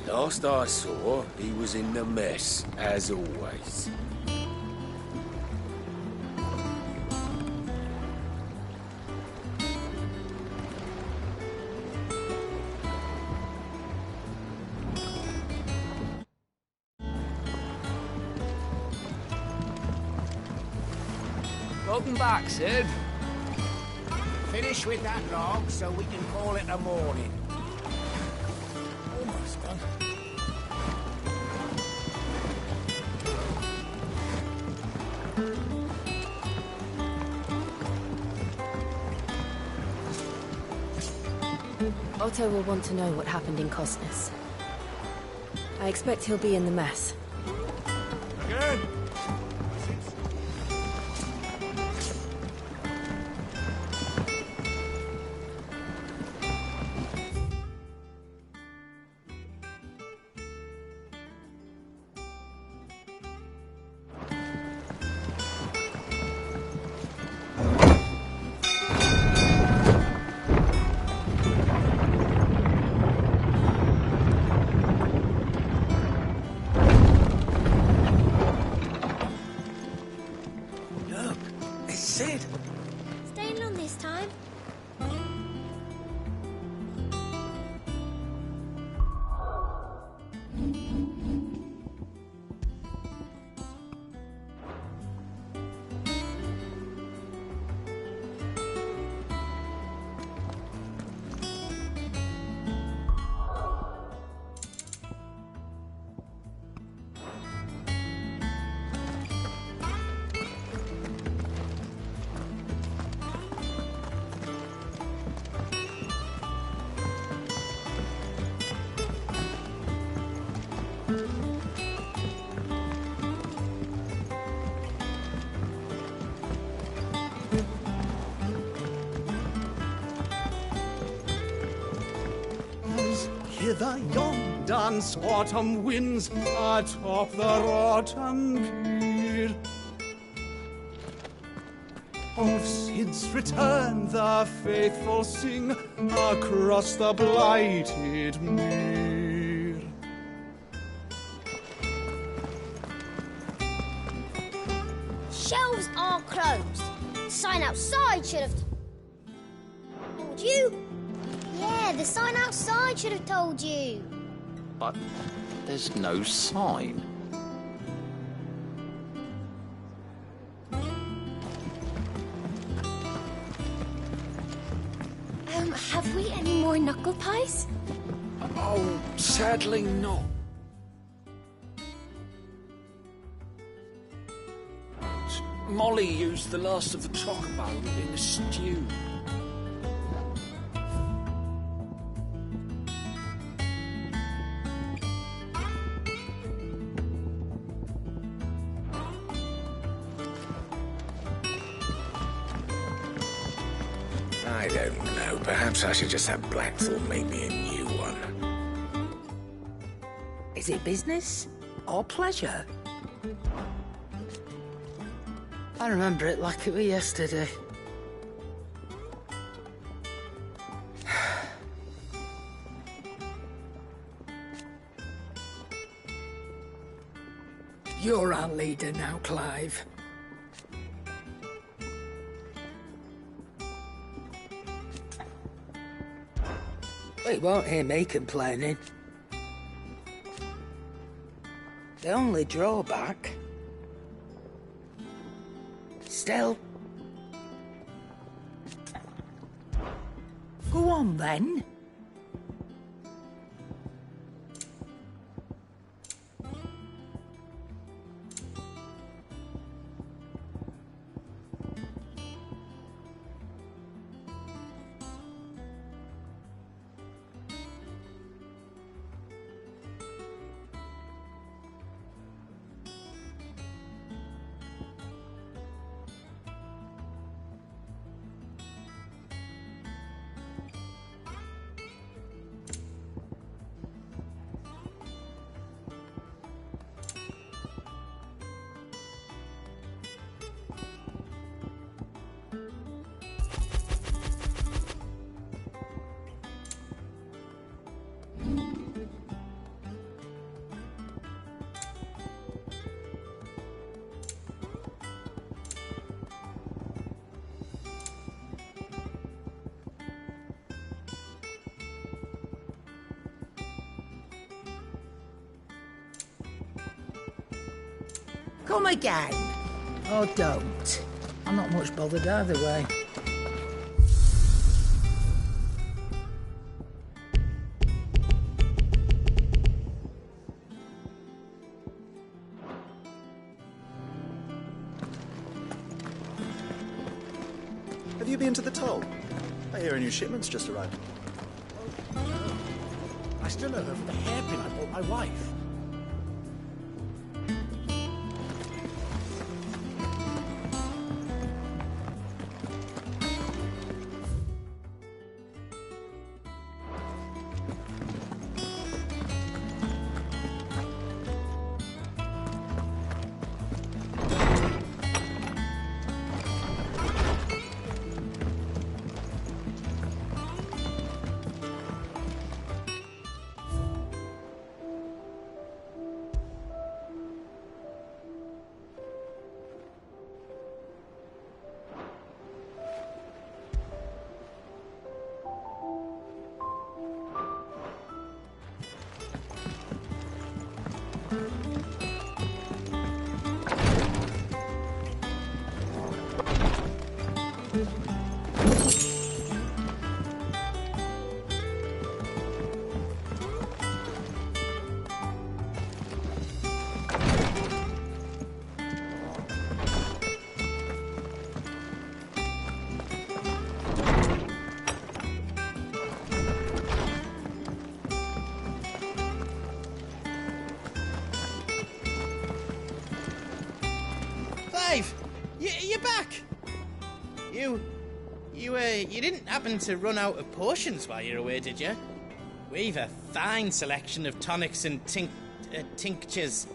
Last I saw, he was in the mess, as always. Welcome back, Sid. Finish with that log so we can call it a morning. Almost done. Otto will want to know what happened in Cosness. I expect he'll be in the mess. Again? Sid! Staying long this time? Hither yon dance autumn winds atop the rotten pier. Of Sid's return the faithful sing across the blighted mere. Shelves are closed. Sign outside should have told you. Yeah, the sign outside should have told you. But there's no sign. Have we any more knuckle pies? Oh, sadly not. Molly used the last of the chocobo in a stew. I don't know. Perhaps I should just have Blackthorn make me a new one. Is it business or pleasure? I remember it like it was yesterday. You're our leader now, Clive. But you won't hear me complaining. The only drawback... Still... Go on, then. Come again. Or don't. I'm not much bothered either way. Have you been to the toll? I hear a new shipment's just arrived. I still owe her for the hairpin I bought my wife. You're back! You didn't happen to run out of potions while you're away, did you? We've a fine selection of tonics and tinctures.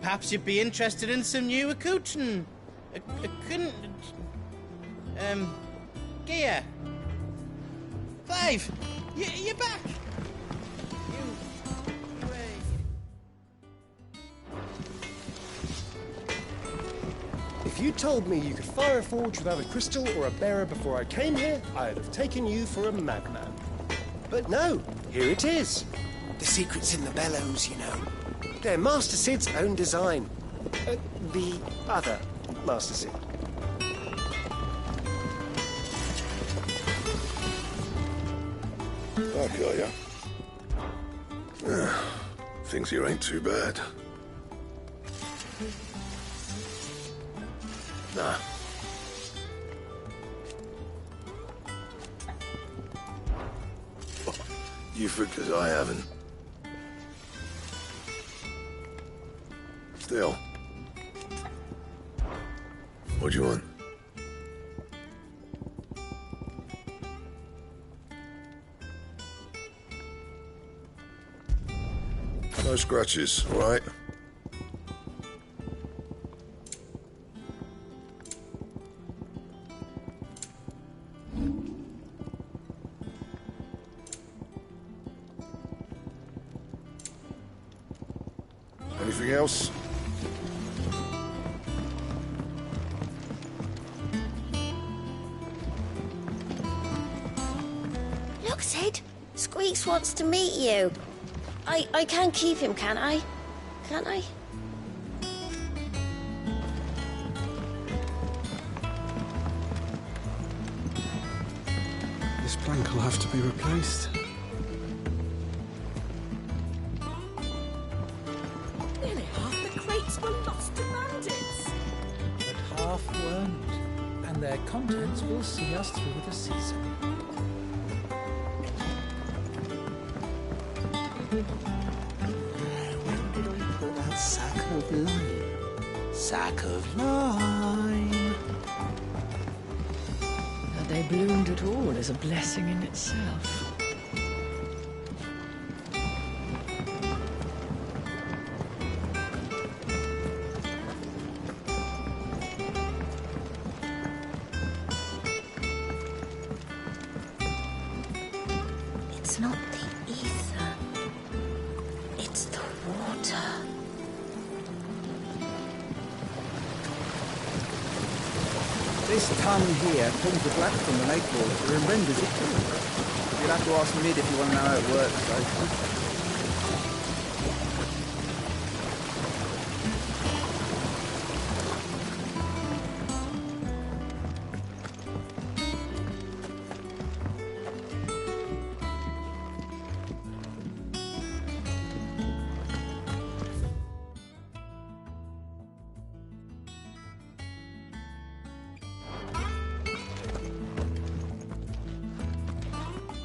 Perhaps you'd be interested in some new accoutrement. Gear. Clive, you're back! If you told me you could fire a forge without a crystal or a bearer before I came here, I'd have taken you for a madman. But no, here it is. The secret's in the bellows, you know. They're Master Sid's own design. The other Master Sid. I got ya. Thinks you ain't too bad. Nah. You figures I haven't. Still. What do you want? No scratches, all right? Anything else? Look, Sid. Squeaks wants to meet you. I can keep him, can't I? Can't I? This plank will have to be replaced. Nearly half the crates were lost to bandits. But half weren't, and their contents will see us through the season. When did I put that sack of lime? Sack of lime. That they bloomed at all is a blessing in itself. It's not the ether. It's the water. This tongue here pulls the black from the lake water and renders it pure. You'll have to ask Mid if you want to know how it works, though.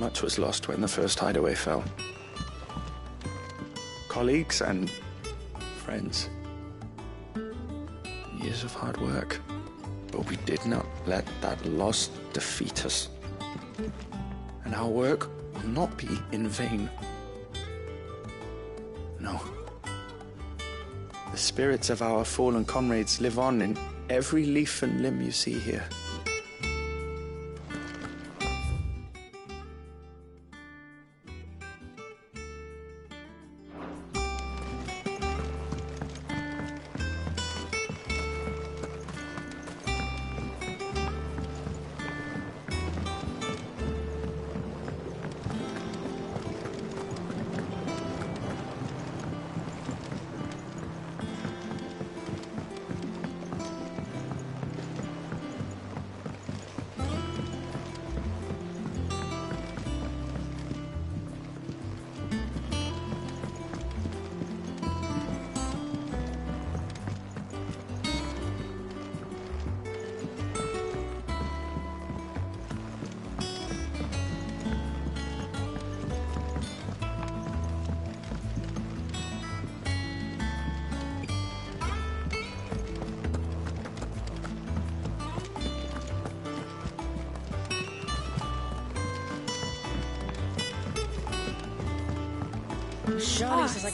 Much was lost when the first hideaway fell. Colleagues and friends. Years of hard work. But we did not let that loss defeat us. And our work will not be in vain. No. The spirits of our fallen comrades live on in every leaf and limb you see here.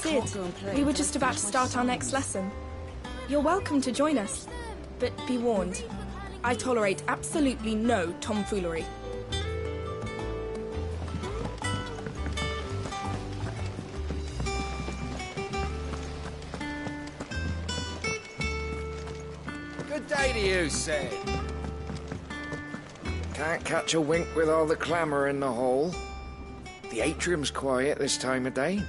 Sid, we were just about to start our next lesson. You're welcome to join us, but be warned, I tolerate absolutely no tomfoolery. Good day to you, Sid. Can't catch a wink with all the clamour in the hall. The atrium's quiet this time of day.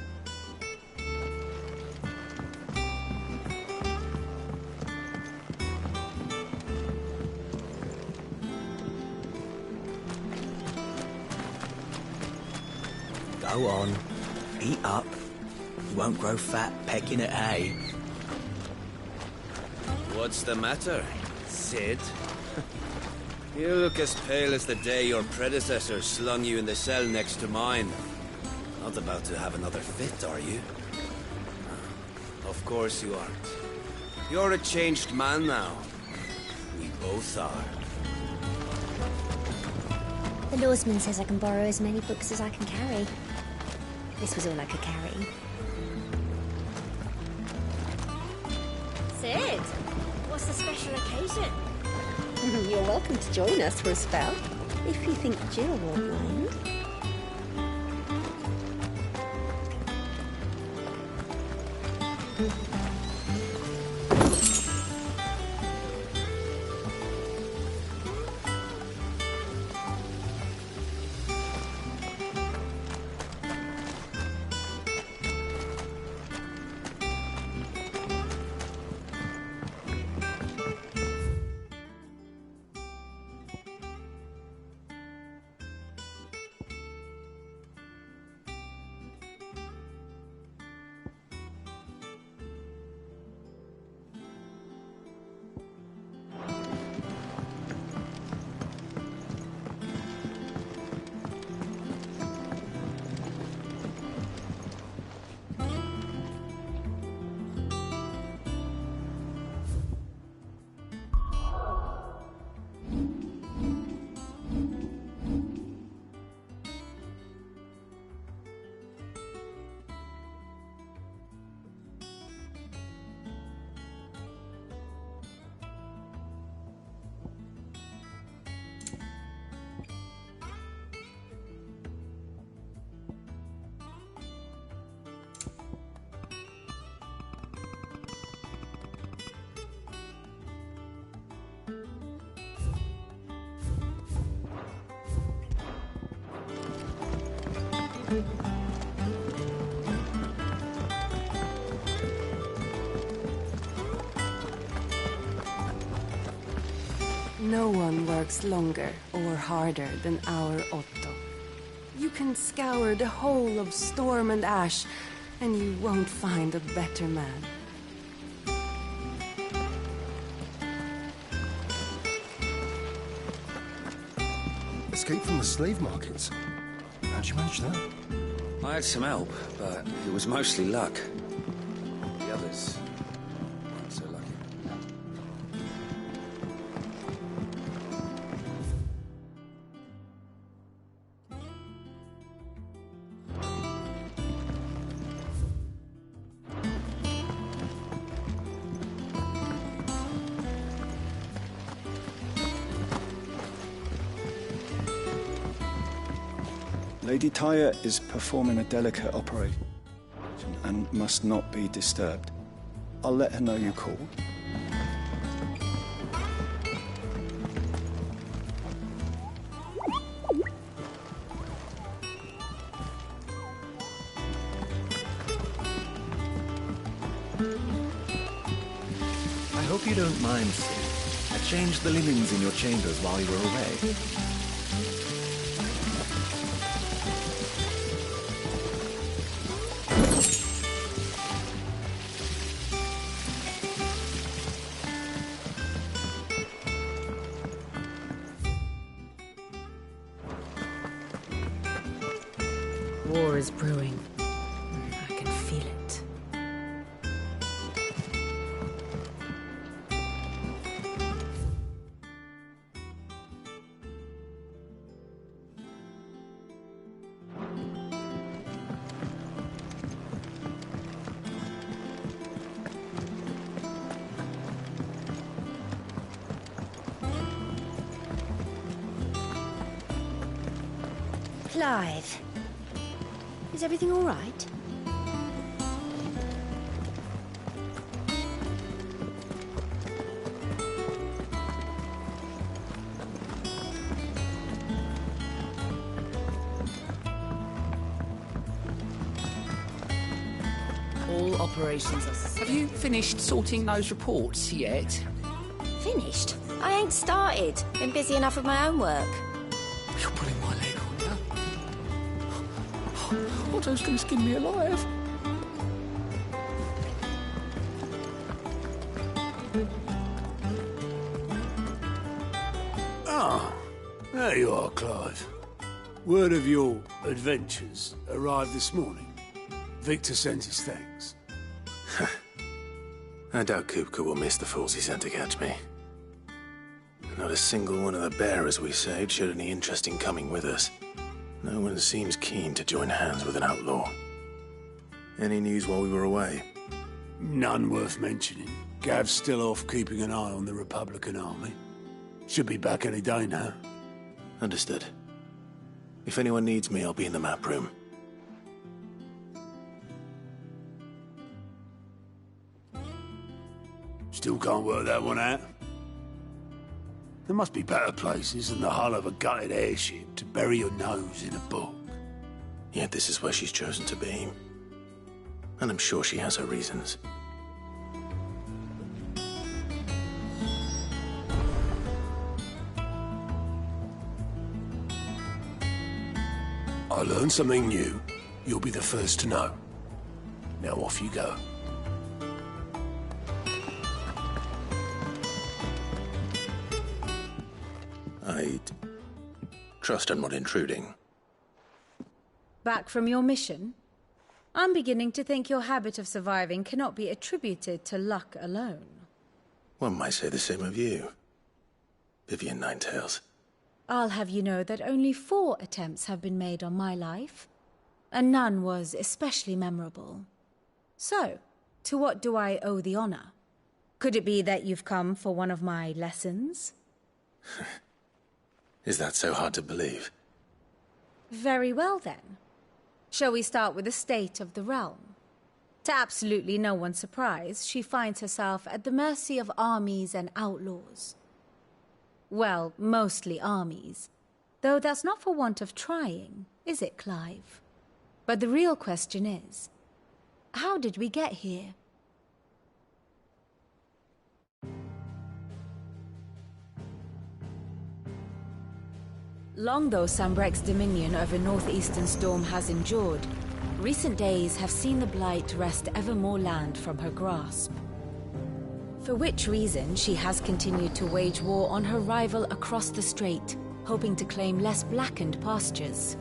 Go on, eat up. You won't grow fat pecking at hay. What's the matter, Sid? You look as pale as the day your predecessor slung you in the cell next to mine. Not about to have another fit, are you? Of course you aren't. You're a changed man now. We both are. The Lawsman says I can borrow as many books as I can carry. This was all I could carry. Sid, what's the special occasion? You're welcome to join us for a spell, if you think Jill won't mind. No one works longer or harder than our Otto. You can scour the whole of Storm and Ash, and you won't find a better man. Escape from the slave markets. How'd you manage that? I had some help, but it was mostly luck. The others weren't so lucky. Lady Tyre is performing a delicate operation and must not be disturbed. I'll let her know you called. I hope you don't mind, Sid. I changed the linens in your chambers while you were away. War is brewing. I can feel it. Clive, is everything all right? All operations are... Have you finished sorting those reports yet? Finished? I ain't started. Been busy enough with my own work. You're putting my leg on now. Otto's gonna skin me alive. Ah, there you are, Clive. Word of your adventures arrived this morning. Victor sends his thanks. I doubt Kupka will miss the fools he sent to catch me. Not a single one of the bearers we saved showed any interest in coming with us. No one seems keen to join hands with an outlaw. Any news while we were away? None worth mentioning. Gav's still off keeping an eye on the Republican army. Should be back any day now. Understood. If anyone needs me, I'll be in the map room. Still can't work that one out. There must be better places than the hull of a gutted airship to bury your nose in a book. Yet this is where she's chosen to be. And I'm sure she has her reasons. I learned something new. You'll be the first to know. Now off you go. I'd trust I'm not intruding. Back from your mission? I'm beginning to think your habit of surviving cannot be attributed to luck alone. One might say the same of you, Vivian Ninetails. I'll have you know that only 4 attempts have been made on my life, and none was especially memorable. So, to what do I owe the honor? Could it be that you've come for one of my lessons? Is that so hard to believe? Very well, then. Shall we start with the state of the realm? To absolutely no one's surprise, she finds herself at the mercy of armies and outlaws. Well, mostly armies. Though that's not for want of trying, is it, Clive? But the real question is, how did we get here? Long though Sambrek's dominion over northeastern Storm has endured, recent days have seen the Blight wrest ever more land from her grasp. For which reason she has continued to wage war on her rival across the strait, hoping to claim less blackened pastures.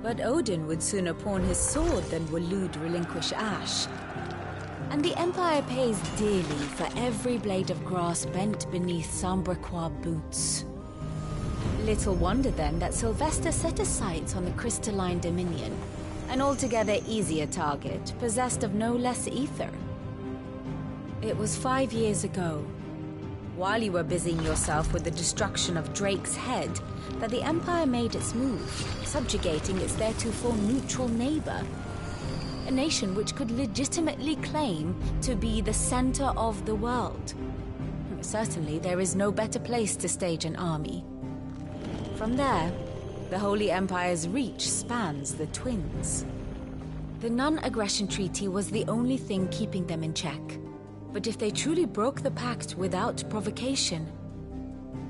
But Odin would sooner pawn his sword than Waloed relinquish Ash. And the Empire pays dearly for every blade of grass bent beneath Sambrequois boots. Little wonder then that Sylvester set his sights on the crystalline Dominion, an altogether easier target, possessed of no less ether. It was 5 years ago, while you were busying yourself with the destruction of Drake's head, that the Empire made its move, subjugating its theretofore neutral neighbor. A nation which could legitimately claim to be the center of the world. Certainly, there is no better place to stage an army. From there, the Holy Empire's reach spans the Twins. The non-aggression treaty was the only thing keeping them in check. But if they truly broke the pact without provocation,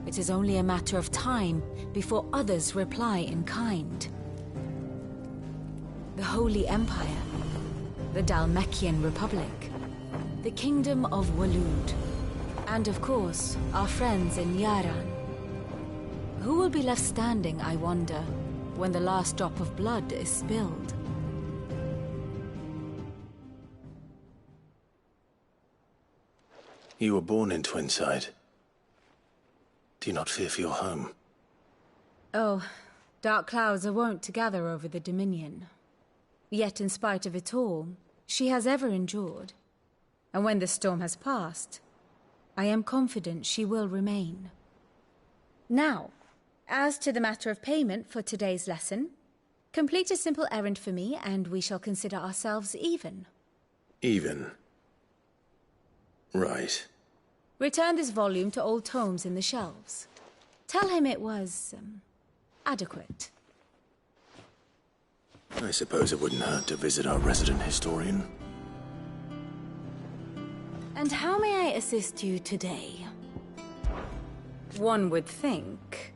it is only a matter of time before others reply in kind. The Holy Empire, the Dhalmekian Republic, the Kingdom of Waloed, and of course, our friends in Yaran. Who will be left standing, I wonder, when the last drop of blood is spilled? You were born in Twinside. Do you not fear for your home? Oh, dark clouds are wont to gather over the Dominion. Yet in spite of it all, she has ever endured. And when the storm has passed, I am confident she will remain. Now, as to the matter of payment for today's lesson, complete a simple errand for me and we shall consider ourselves even. Even? Right. Return this volume to old tomes in the shelves. Tell him it was, adequate. I suppose it wouldn't hurt to visit our resident historian. And how may I assist you today? One would think.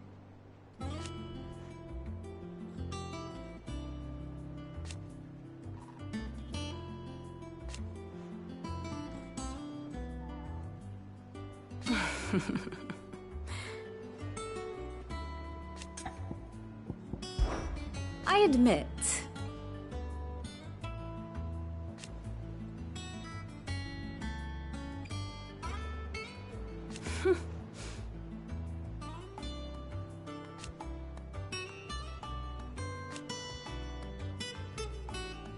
I admit.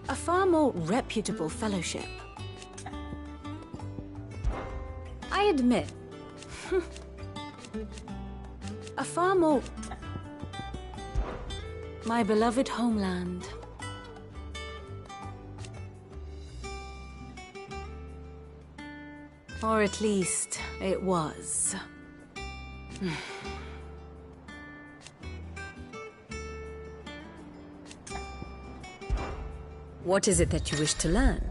A far more reputable fellowship. I admit. A far more... My beloved homeland. Or at least, it was. What is it that you wish to learn?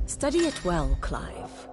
Study it well, Clive.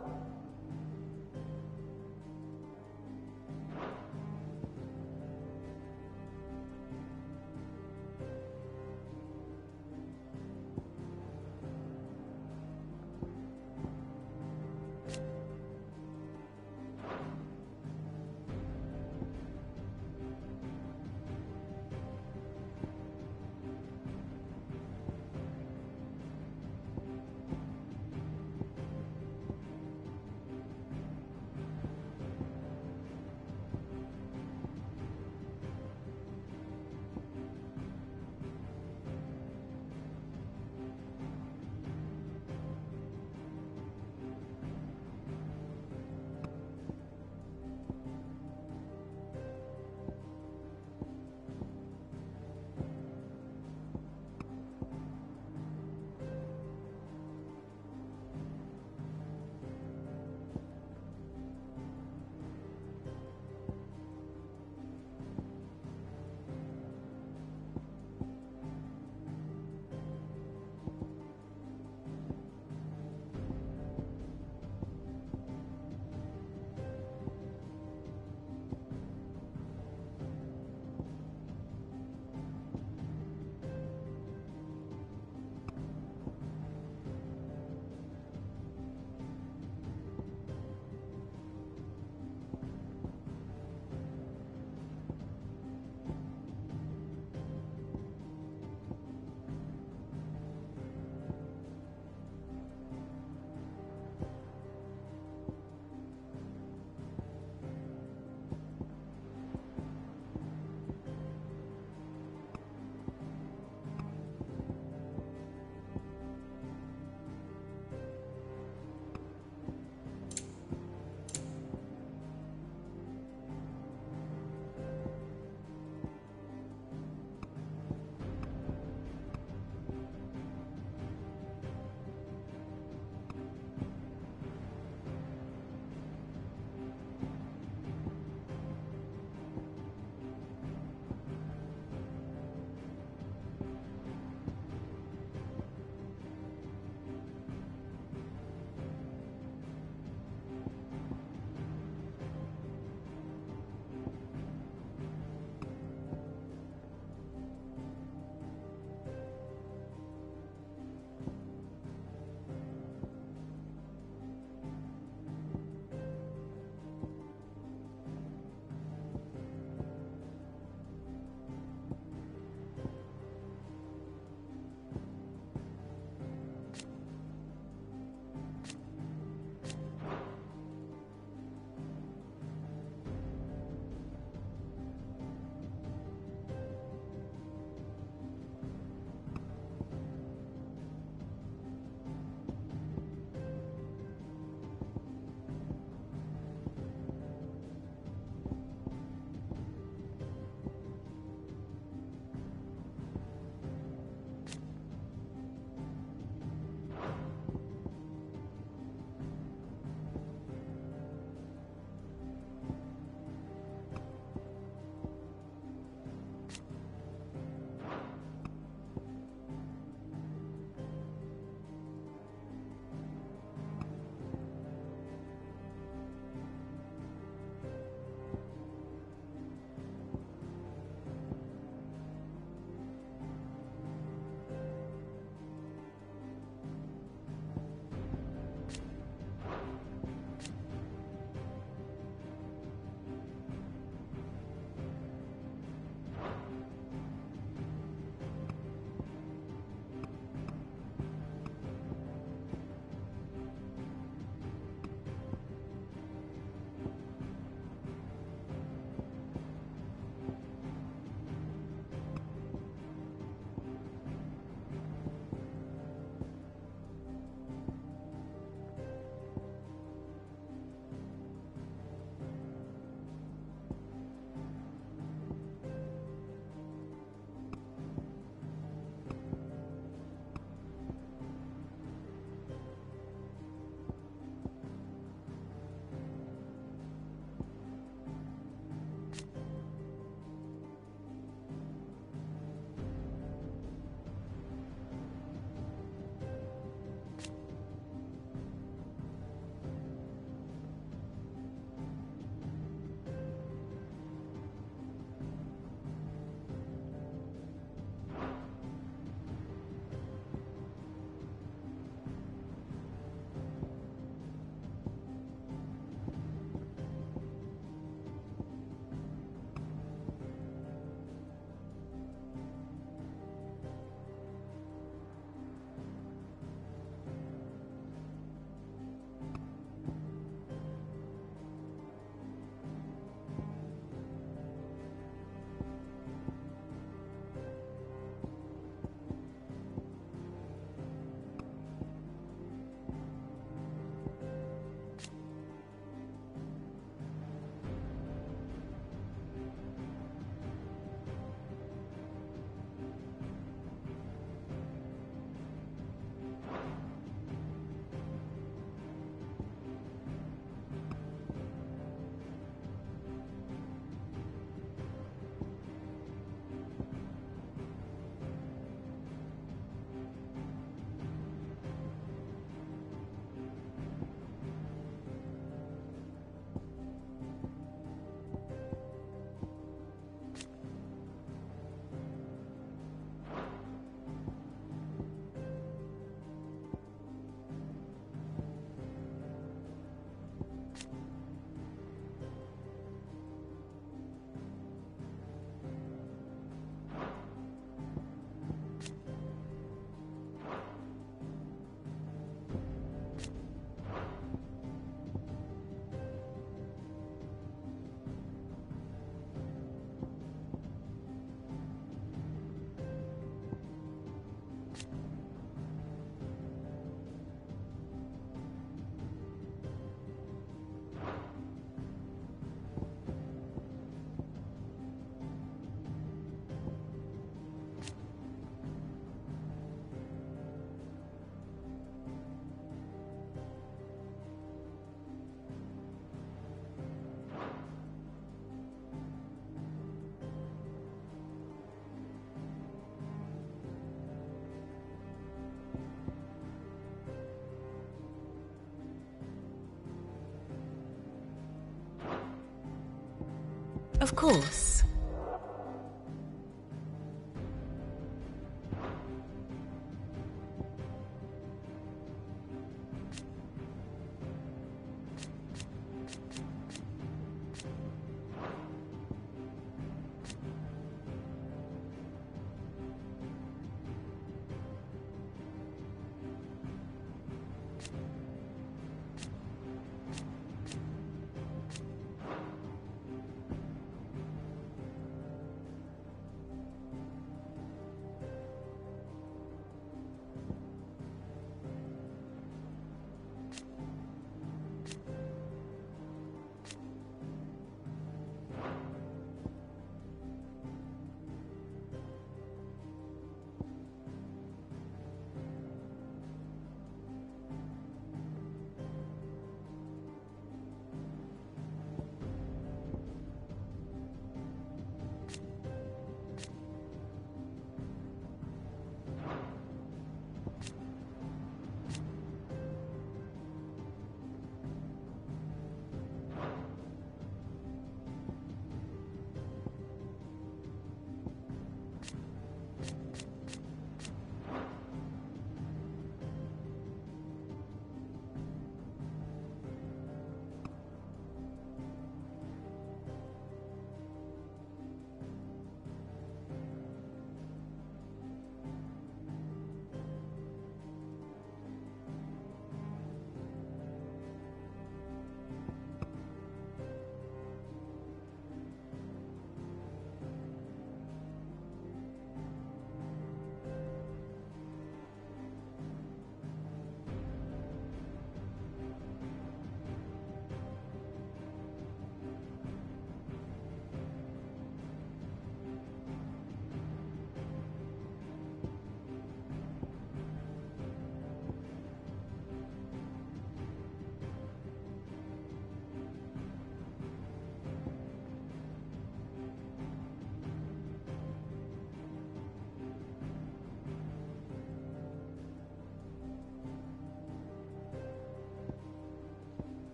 Of course.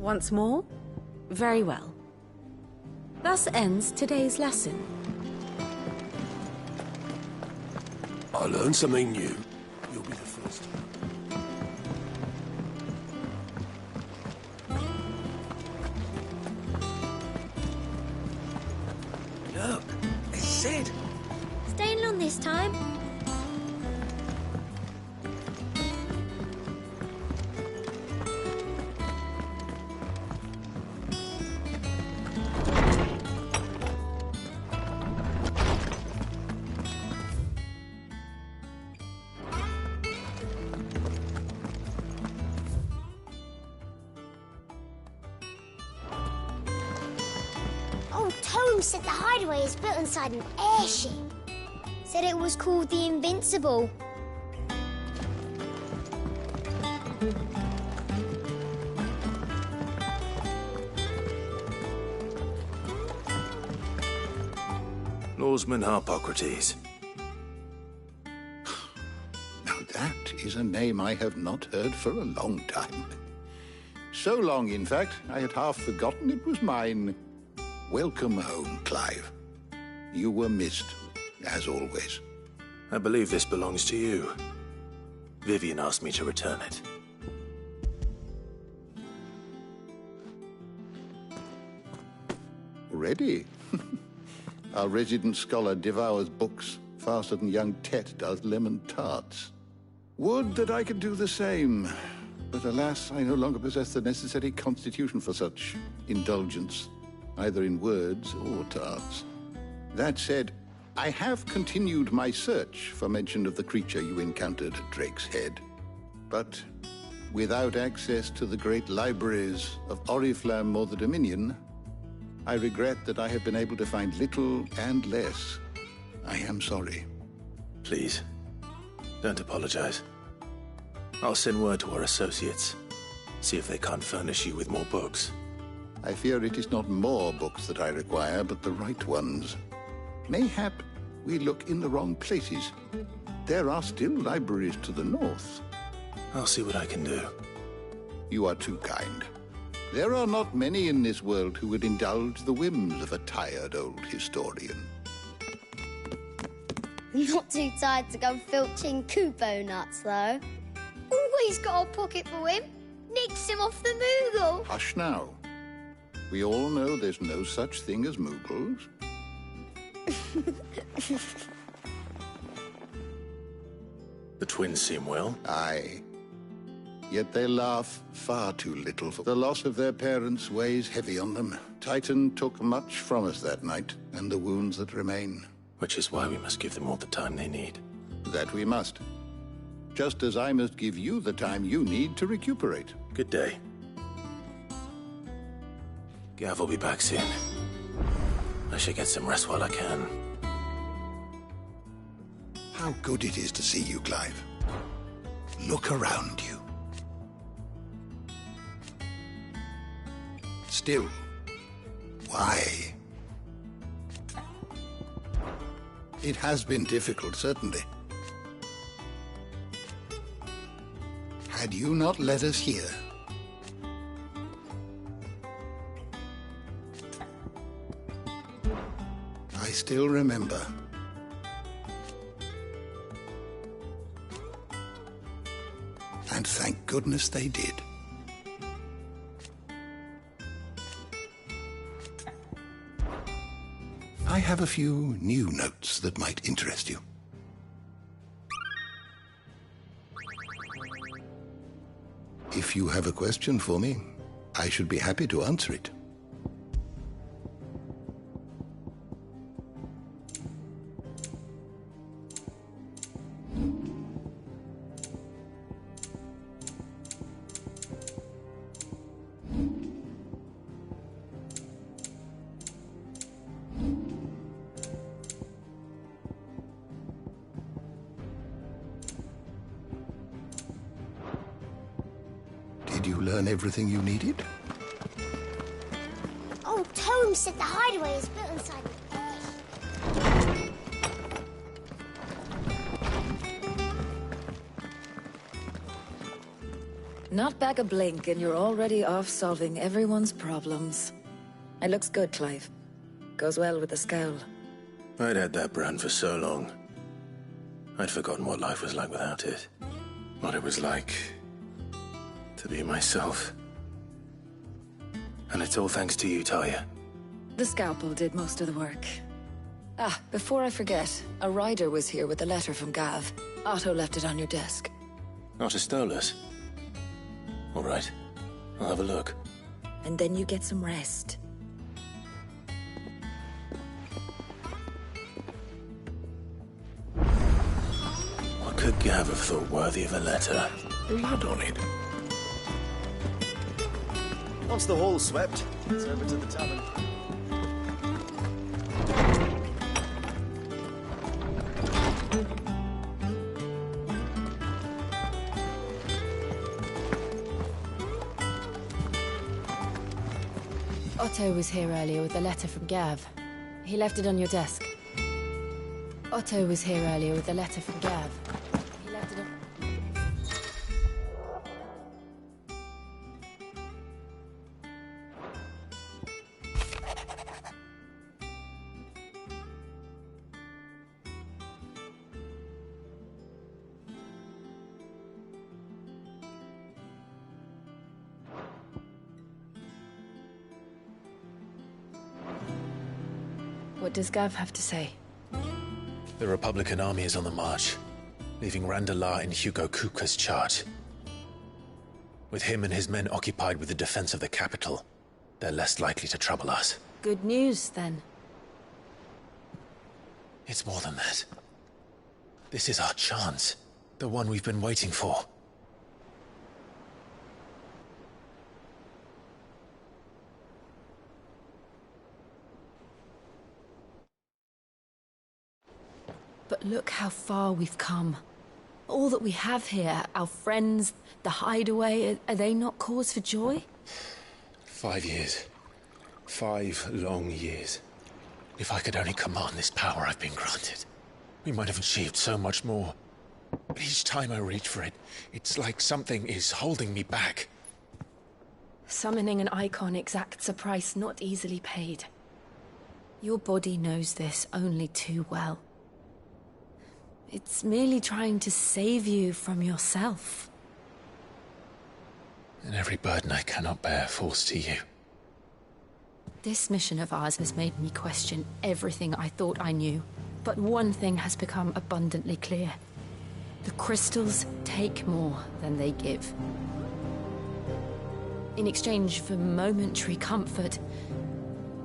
Once more? Very well. Thus ends today's lesson. I learned something new. You'll be the first. Look, it's Sid. Staying on this time? Old Tome said the hideaway is built inside an airship. Said it was called the Invincible. Lawsman Harpocrates. Now that is a name I have not heard for a long time. So long, in fact, I had half forgotten it was mine. Welcome home, Clive. You were missed, as always. I believe this belongs to you. Vivian asked me to return it. Ready? Our resident scholar devours books faster than young Tet does lemon tarts. Would that I could do the same. But alas, I no longer possess the necessary constitution for such indulgence, either in words or tarts. That said, I have continued my search for mention of the creature you encountered at Drake's Head. But without access to the great libraries of Oriflamme or the Dominion, I regret that I have been able to find little and less. I am sorry. Please, don't apologize. I'll send word to our associates. See if they can't furnish you with more books. I fear it is not more books that I require, but the right ones. Mayhap we look in the wrong places. There are still libraries to the north. I'll see what I can do. You are too kind. There are not many in this world who would indulge the whims of a tired old historian. Not too tired to go filching Kupo nuts, though. Always got a pocket for him. Nicks him off the Moogle. Hush now. We all know there's no such thing as Moogles. The twins seem well. Aye. Yet they laugh far too little, for the loss of their parents weighs heavy on them. Titan took much from us that night, and the wounds that remain. Which is why we must give them all the time they need. That we must. Just as I must give you the time you need to recuperate. Good day. Gav will be back soon. I should get some rest while I can. How good it is to see you, Clive. Look around you. Still, why? It has been difficult, certainly. Had you not led us here, I still remember. And thank goodness they did. I have a few new notes that might interest you. If you have a question for me, I should be happy to answer it. Did you learn everything you needed? Old Tome said the hideaway is built inside an airship. Not back a blink and you're already off solving everyone's problems. It looks good, Clive. Goes well with the scowl. I'd had that brand for so long. I'd forgotten what life was like without it. What it was like to be myself. And it's all thanks to you, Talia. The scalpel did most of the work. Ah, before I forget, a rider was here with a letter from Gav. Otto left it on your desk. Otto stole us. All right, I'll have a look. And then you get some rest. What could Gav have thought worthy of a letter? Blood on it. Once the hall's swept, it's over to the tavern. Otto was here earlier with a letter from Gav. He left it on your desk. Otto was here earlier with a letter from Gav. He left it on... What does Gav have to say? The Republican army is on the march, leaving Randalar in Hugo Kuka's charge. With him and his men occupied with the defense of the capital, they're less likely to trouble us. Good news, then. It's more than that. This is our chance. The one we've been waiting for. But look how far we've come. All that we have here, our friends, the hideaway, are they not cause for joy? 5 years. 5 long years. If I could only command this power I've been granted, we might have achieved so much more. But each time I reach for it, it's like something is holding me back. Summoning an icon exacts a price not easily paid. Your body knows this only too well. It's merely trying to save you from yourself. And every burden I cannot bear falls to you. This mission of ours has made me question everything I thought I knew. But one thing has become abundantly clear. The crystals take more than they give. In exchange for momentary comfort,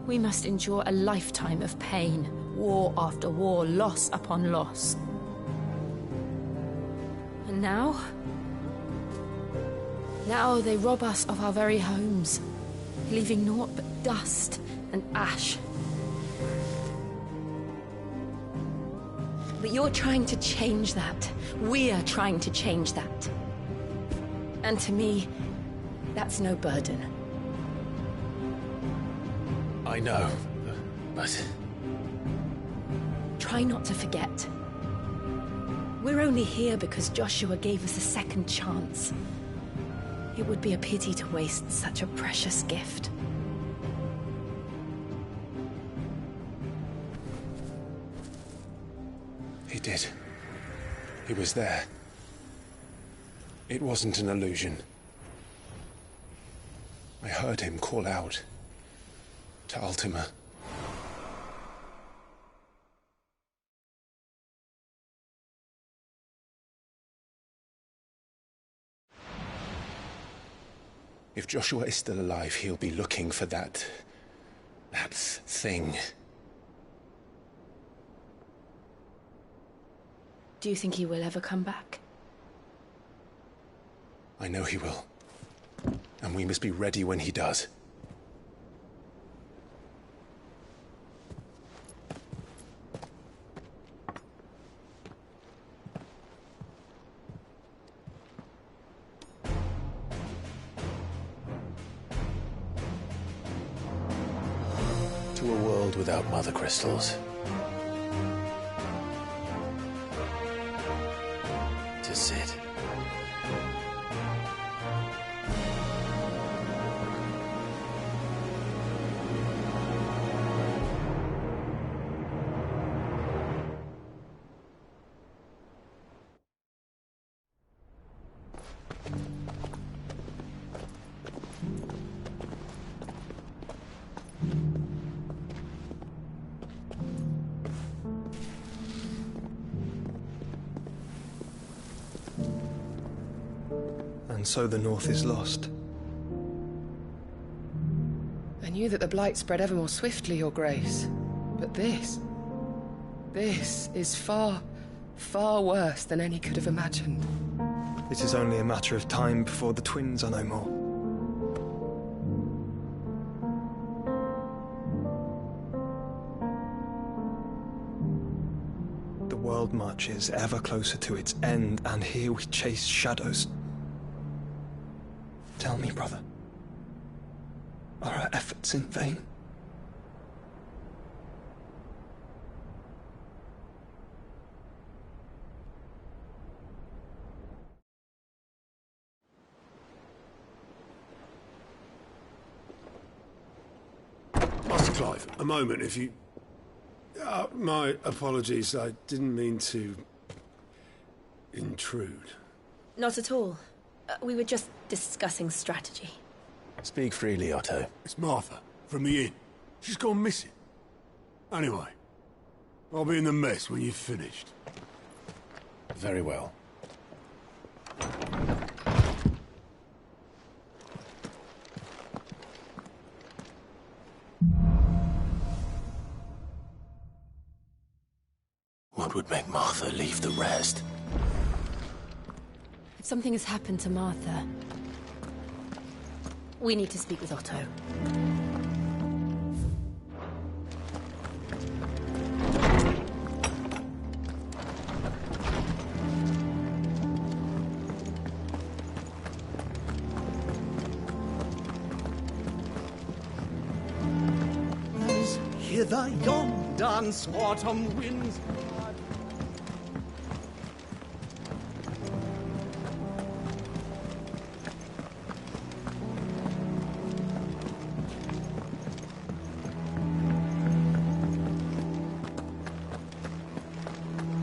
we must endure a lifetime of pain, war after war, loss upon loss. And now they rob us of our very homes, leaving naught but dust and ash. But you're trying to change that. We're trying to change that. And to me, that's no burden. I know, but... Try not to forget. We're only here because Joshua gave us a second chance. It would be a pity to waste such a precious gift. He did. He was there. It wasn't an illusion. I heard him call out to Ultima. If Joshua is still alive, he'll be looking for that thing. Do you think he will ever come back? I know he will. And we must be ready when he does. To a world without mother crystals. To Sid. And so the North is lost. I knew that the Blight spread ever more swiftly, Your Grace. But this is far, far worse than any could have imagined. It is only a matter of time before the twins are no more. The world marches ever closer to its end, and here we chase shadows. Tell me, brother, are our efforts in vain? Master Clive, a moment, if you... my apologies, I didn't mean to... intrude. Not at all. We were just discussing strategy. Speak freely, Otto. It's Martha, from the inn. She's gone missing. Anyway, I'll be in the mess when you've finished. Very well. What would make Martha leave the rest? If something has happened to Martha, we need to speak with Otto. Hither yon dance autumn winds.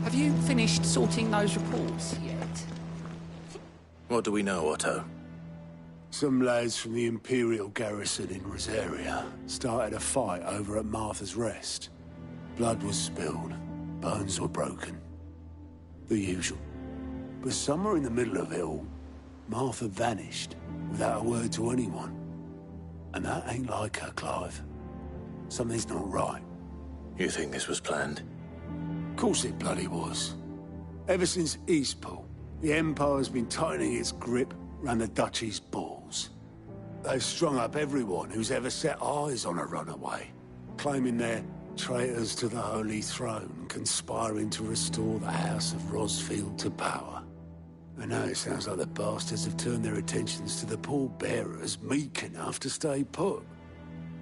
Have you finished sorting those reports yet? What do we know, Otto? Some lads from the Imperial garrison in Rosaria started a fight over at Martha's Rest. Blood was spilled, bones were broken. The usual. But somewhere in the middle of it all, Martha vanished without a word to anyone. And that ain't like her, Clive. Something's not right. You think this was planned? Of course it bloody was. Ever since Eastpool, the Empire's been tightening its grip round the Duchy's balls. They've strung up everyone who's ever set eyes on a runaway, claiming they're traitors to the Holy Throne, conspiring to restore the House of Rosfield to power. And now it sounds like the bastards have turned their attentions to the pallbearers meek enough to stay put.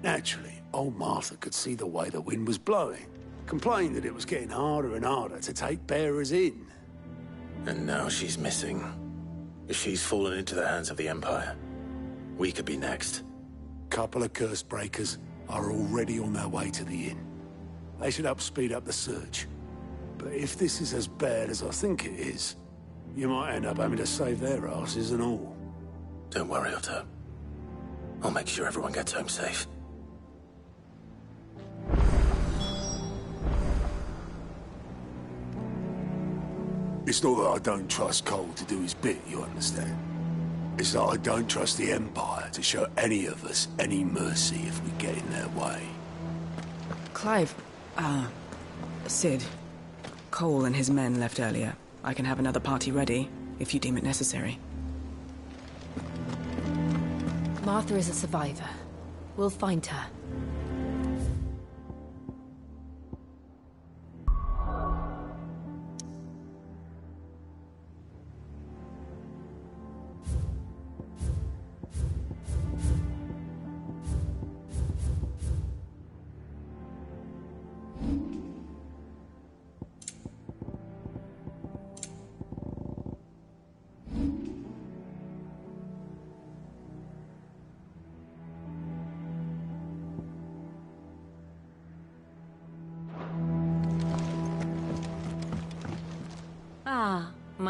Naturally, old Martha could see the way the wind was blowing, complained that it was getting harder and harder to take bearers in. And now she's missing. She's fallen into the hands of the Empire. We could be next. Couple of curse breakers are already on their way to the inn. They should help speed up the search. But if this is as bad as I think it is, you might end up having to save their asses and all. Don't worry, Otto. I'll make sure everyone gets home safe. It's not that I don't trust Cole to do his bit, you understand? It's that I don't trust the Empire to show any of us any mercy if we get in their way. Clive, Sid. Cole and his men left earlier. I can have another party ready, if you deem it necessary. Martha is a survivor. We'll find her.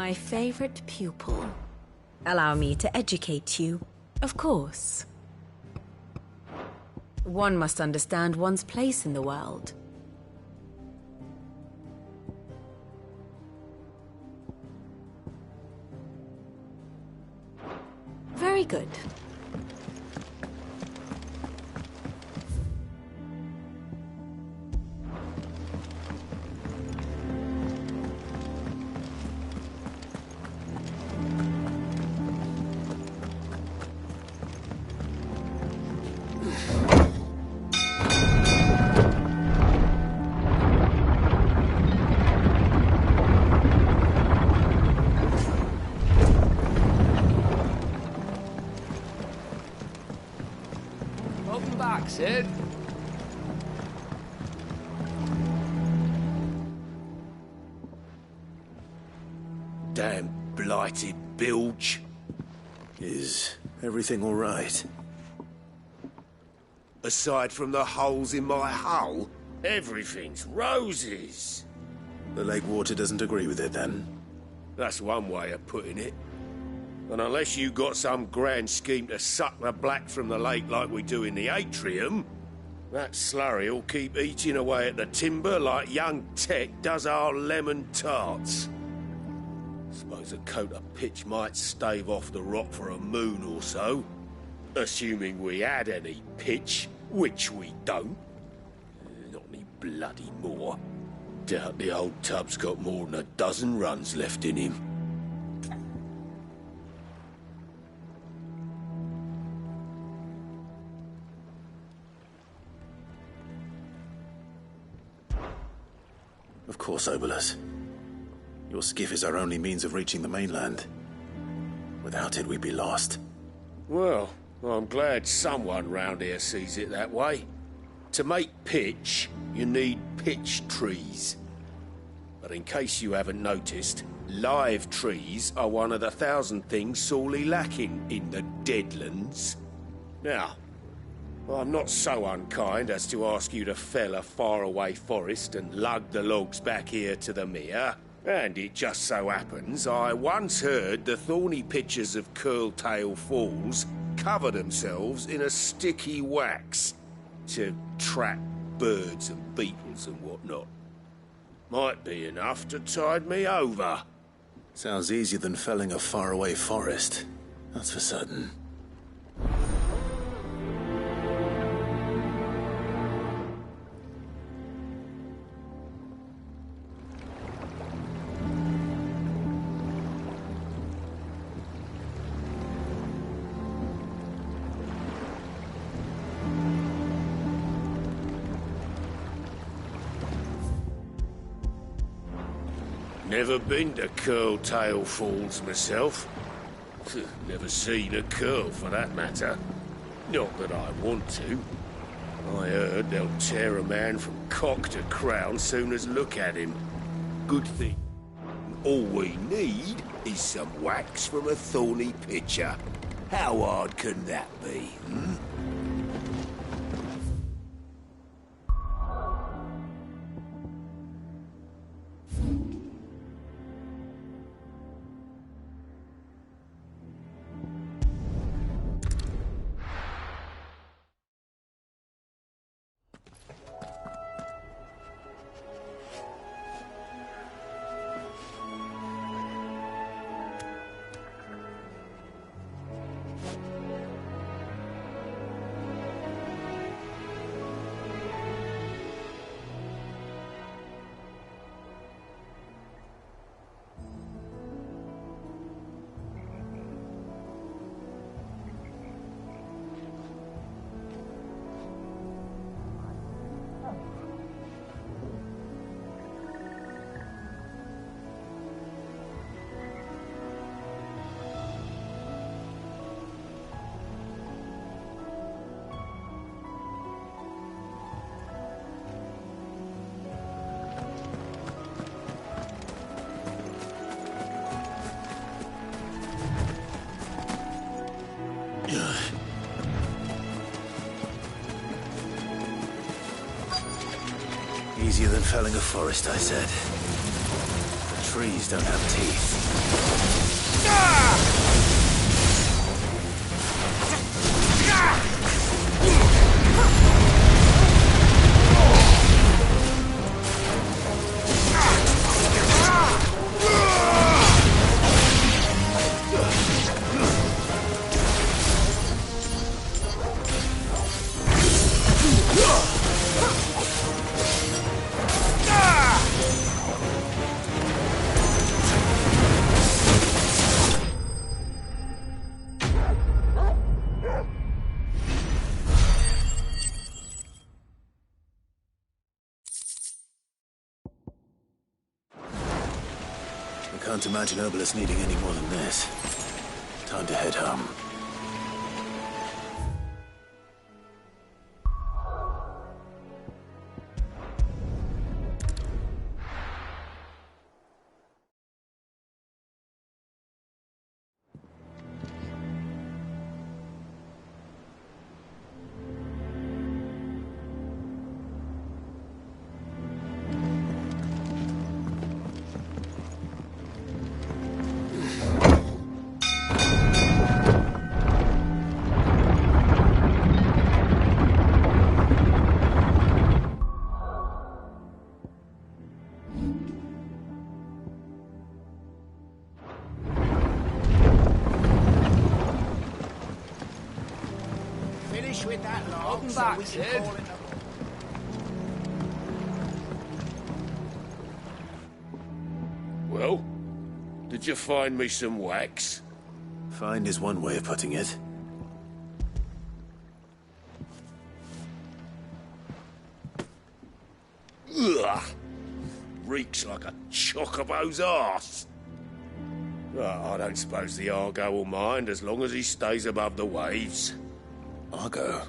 My favorite pupil. Allow me to educate you. Of course. One must understand one's place in the world. Very good. Welcome back, Sid. Damn blighted bilge. Is everything all right? Aside from the holes in my hull, everything's roses. The lake water doesn't agree with it, then? That's one way of putting it. And unless you got some grand scheme to suck the black from the lake like we do in the atrium, that slurry'll keep eating away at the timber like young Tech does our lemon tarts. Suppose a coat of pitch might stave off the rot for a moon or so. Assuming we had any pitch, which we don't. Not any bloody more. Doubt the old tub's got more than a dozen runs left in him. Of course, Obolus. Your skiff is our only means of reaching the mainland. Without it, we'd be lost. Well, I'm glad someone round here sees it that way. To make pitch, you need pitch trees. But in case you haven't noticed, live trees are one of the 1,000 things sorely lacking in the Deadlands. Now, I'm not so unkind as to ask you to fell a faraway forest and lug the logs back here to the mere. And it just so happens I once heard the thorny pitchers of Curltail Falls cover themselves in a sticky wax to trap birds and beetles and whatnot. Might be enough to tide me over. Sounds easier than felling a faraway forest. That's for certain. Never been to Curltail Falls myself. Never seen a curl, for that matter. Not that I want to. I heard they'll tear a man from cock to crown soon as look at him. Good thing. All we need is some wax from a thorny pitcher. How hard can that be, hmm? Easier than felling a forest, I said. The trees don't have teeth. I can't imagine Obelisk needing any more than this. Time to head home. With that log, Welcome so back, we can Sid. call it Well, did you find me some wax? Find is one way of putting it. Ugh! Reeks like a chocobo's arse. I don't suppose the Argo will mind as long as he stays above the waves. Argo?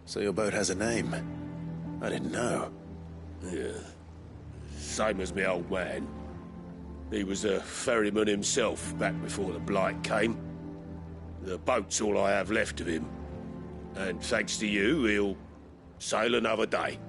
So your boat has a name? I didn't know. Yeah. Same as me old man. He was a ferryman himself back before the Blight came. The boat's all I have left of him. And thanks to you, he'll sail another day.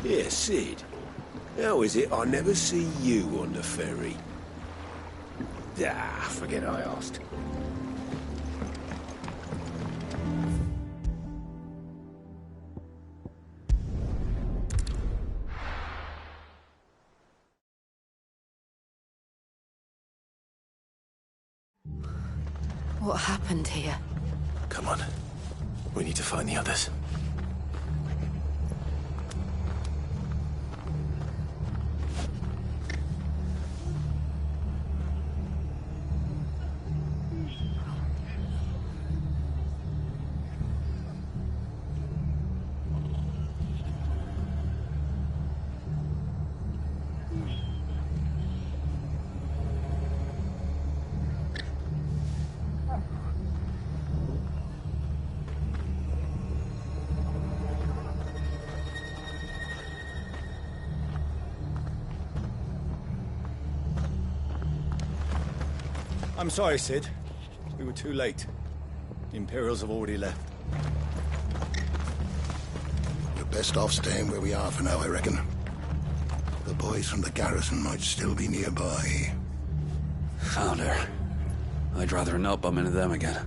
Yeah, Sid. How is it I never see you on the ferry? Ah, forget I asked. What happened here? Come on. We need to find the others. I'm sorry, Sid. We were too late. The Imperials have already left. We're best off staying where we are for now, I reckon. The boys from the garrison might still be nearby. Founder. I'd rather not bump into them again.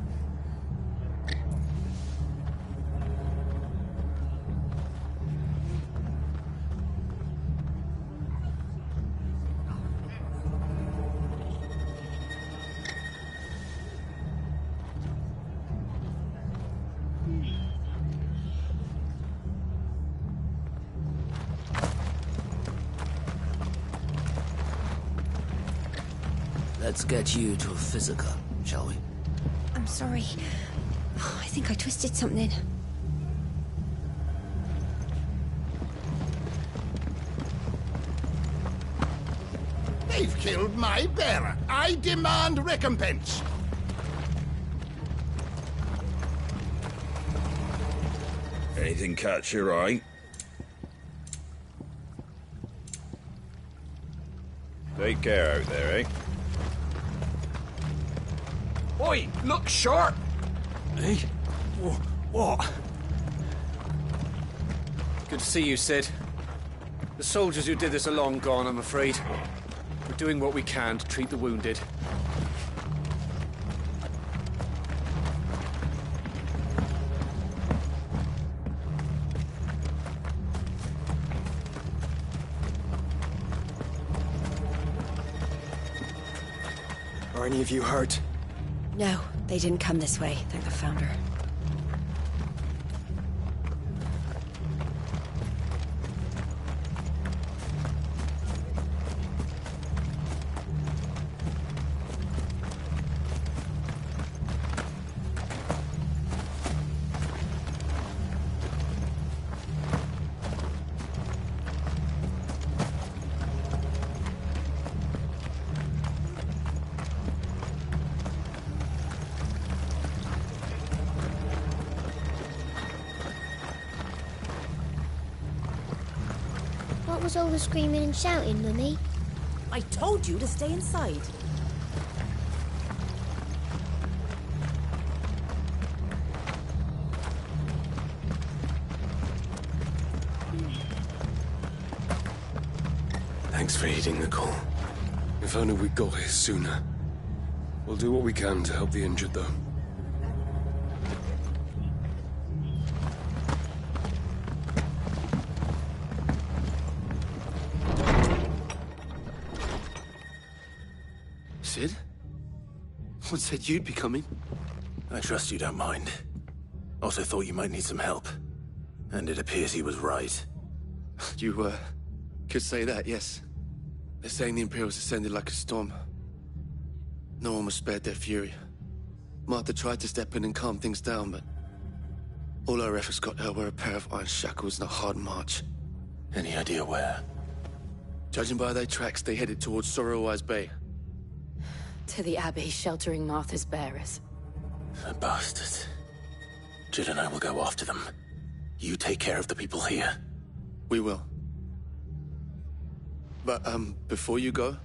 Let's get you to a physical, shall we? I'm sorry. I think I twisted something. They've killed my bearer. I demand recompense. Anything catch your eye? Take care out there, eh? Oi, look sharp! Hey? What? Good to see you, Sid. The soldiers who did this are long gone, I'm afraid. We're doing what we can to treat the wounded. Are any of you hurt? No, they didn't come this way. Thank the Founder. What was all the screaming and shouting, Mummy? I told you to stay inside. Thanks for heeding the call. If only we got here sooner. We'll do what we can to help the injured, though. Sid? What said you'd be coming? I trust you don't mind. Also thought you might need some help. And it appears he was right. You, could say that, yes. They're saying the Imperials ascended like a storm. No one was spared their fury. Martha tried to step in and calm things down, but all our efforts got her were a pair of iron shackles and a hard march. Any idea where? Judging by their tracks, they headed towards Sorrowwise Bay. To the Abbey, sheltering Martha's bearers. The bastards. Jill and I will go after them. You take care of the people here. We will. But, before you go,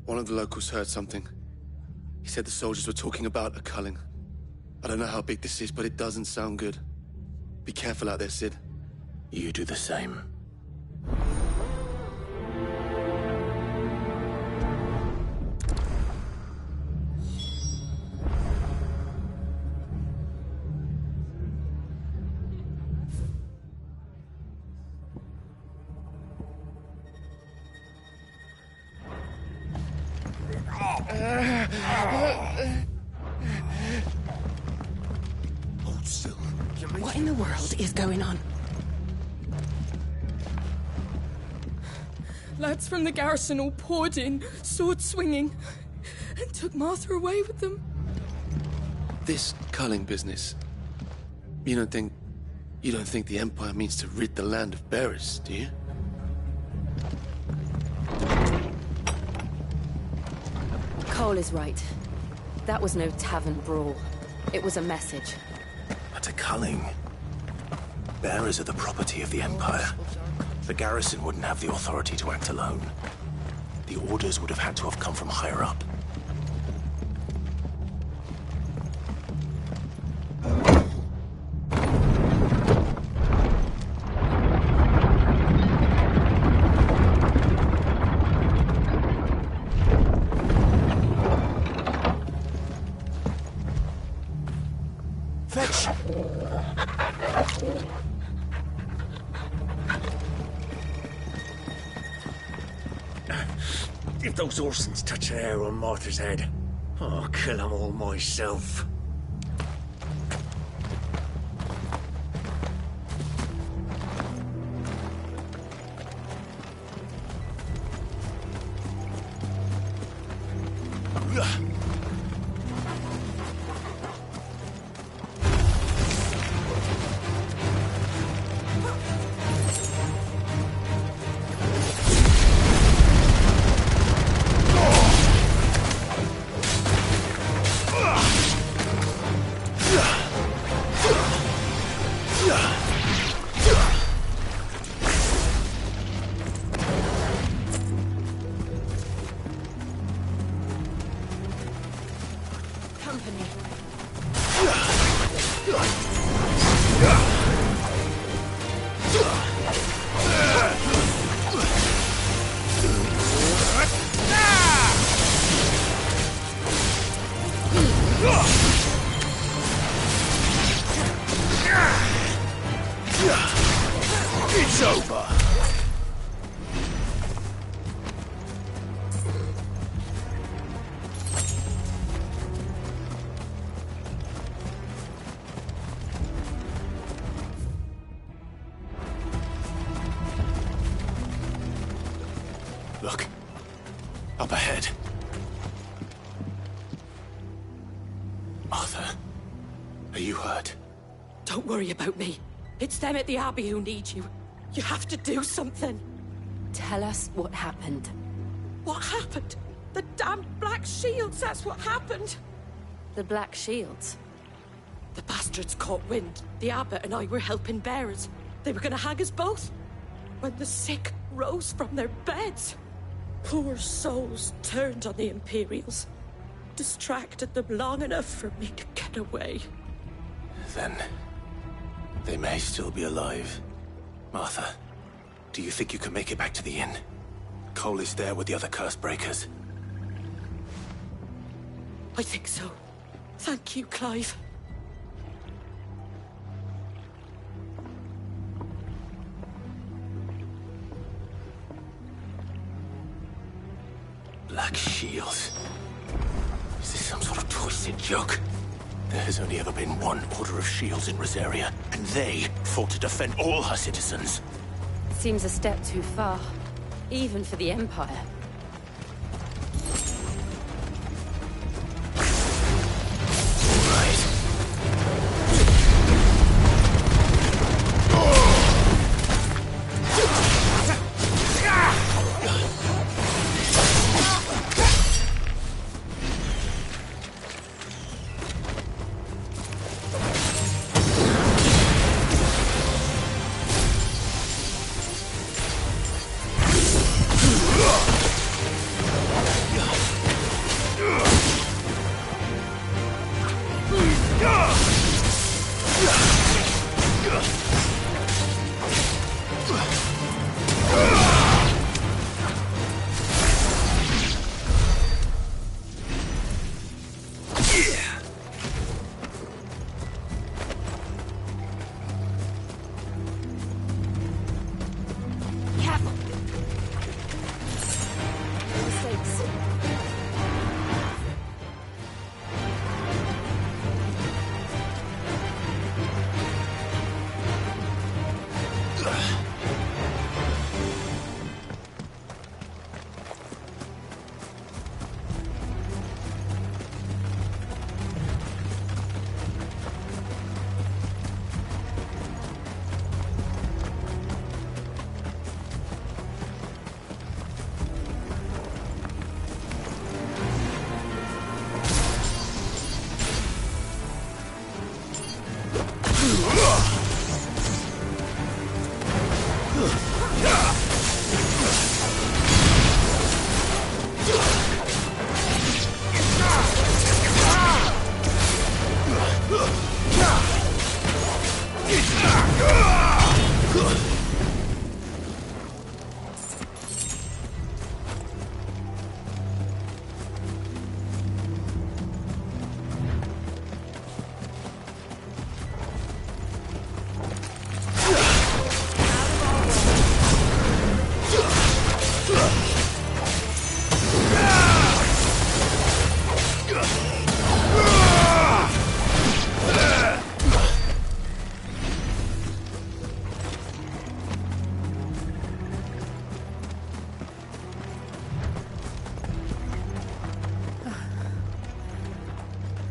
one of the locals heard something. He said the soldiers were talking about a culling. I don't know how big this is, but it doesn't sound good. Be careful out there, Sid. You do the same. Hold still. What in the world is going on? Lads from the garrison all poured in, sword swinging, and took Martha away with them. This culling business. You don't think the Empire means to rid the land of bearers, do you? Cole is right. That was no tavern brawl. It was a message. But a culling. Bearers are the property of the Empire. The garrison wouldn't have the authority to act alone. The orders would have had to have come from higher up. If those Orsons touch a hair on Martha's head, I'll kill them all myself. Look. Up ahead. Arthur, are you hurt? Don't worry about me. It's them at the Abbey who need you. You have to do something. Tell us what happened. What happened? The damn Black Shields, that's what happened. The Black Shields? The bastards caught wind. The abbot and I were helping bearers. They were gonna hang us both. When the sick rose from their beds, poor souls turned on the Imperials. Distracted them long enough for me to get away. Then they may still be alive. Martha, do you think you can make it back to the inn? Cole is there with the other curse breakers. I think so. Thank you, Clive. Black Shields. Is this some sort of twisted joke? There has only ever been one Order of Shields in Rosaria, and they fought to defend all her citizens. Seems a step too far, even for the Empire.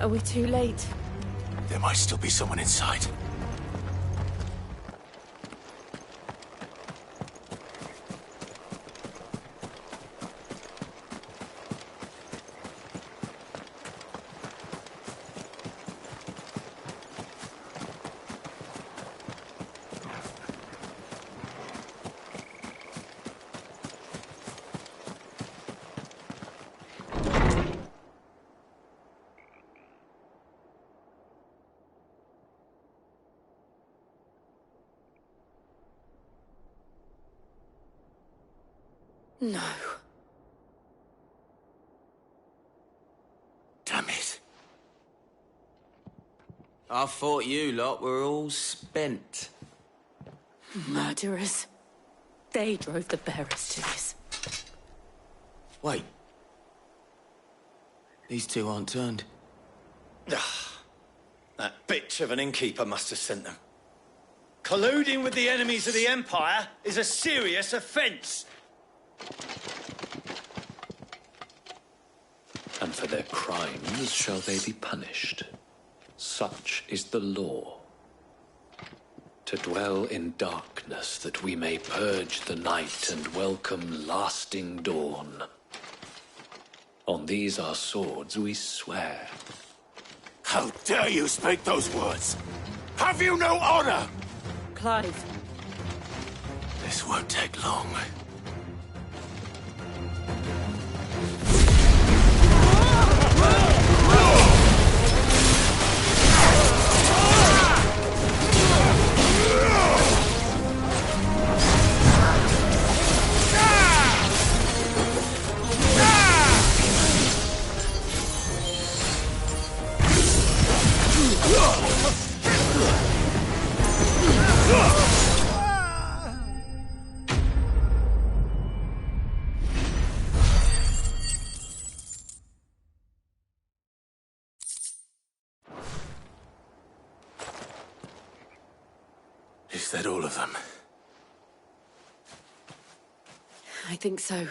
Are we too late? There might still be someone inside. No. Damn it. I thought you lot were all spent. Murderers. They drove the bearers to this. Wait. These two aren't turned. That bitch of an innkeeper must have sent them. Colluding with the enemies of the Empire is a serious offence. and for their crimes shall they be punished. Such is the law. To dwell in darkness that we may purge the night and welcome lasting dawn. On these our swords we swear. How dare you speak those words? Have you no honor? Clive. This won't take long. Is that all of them? I think so.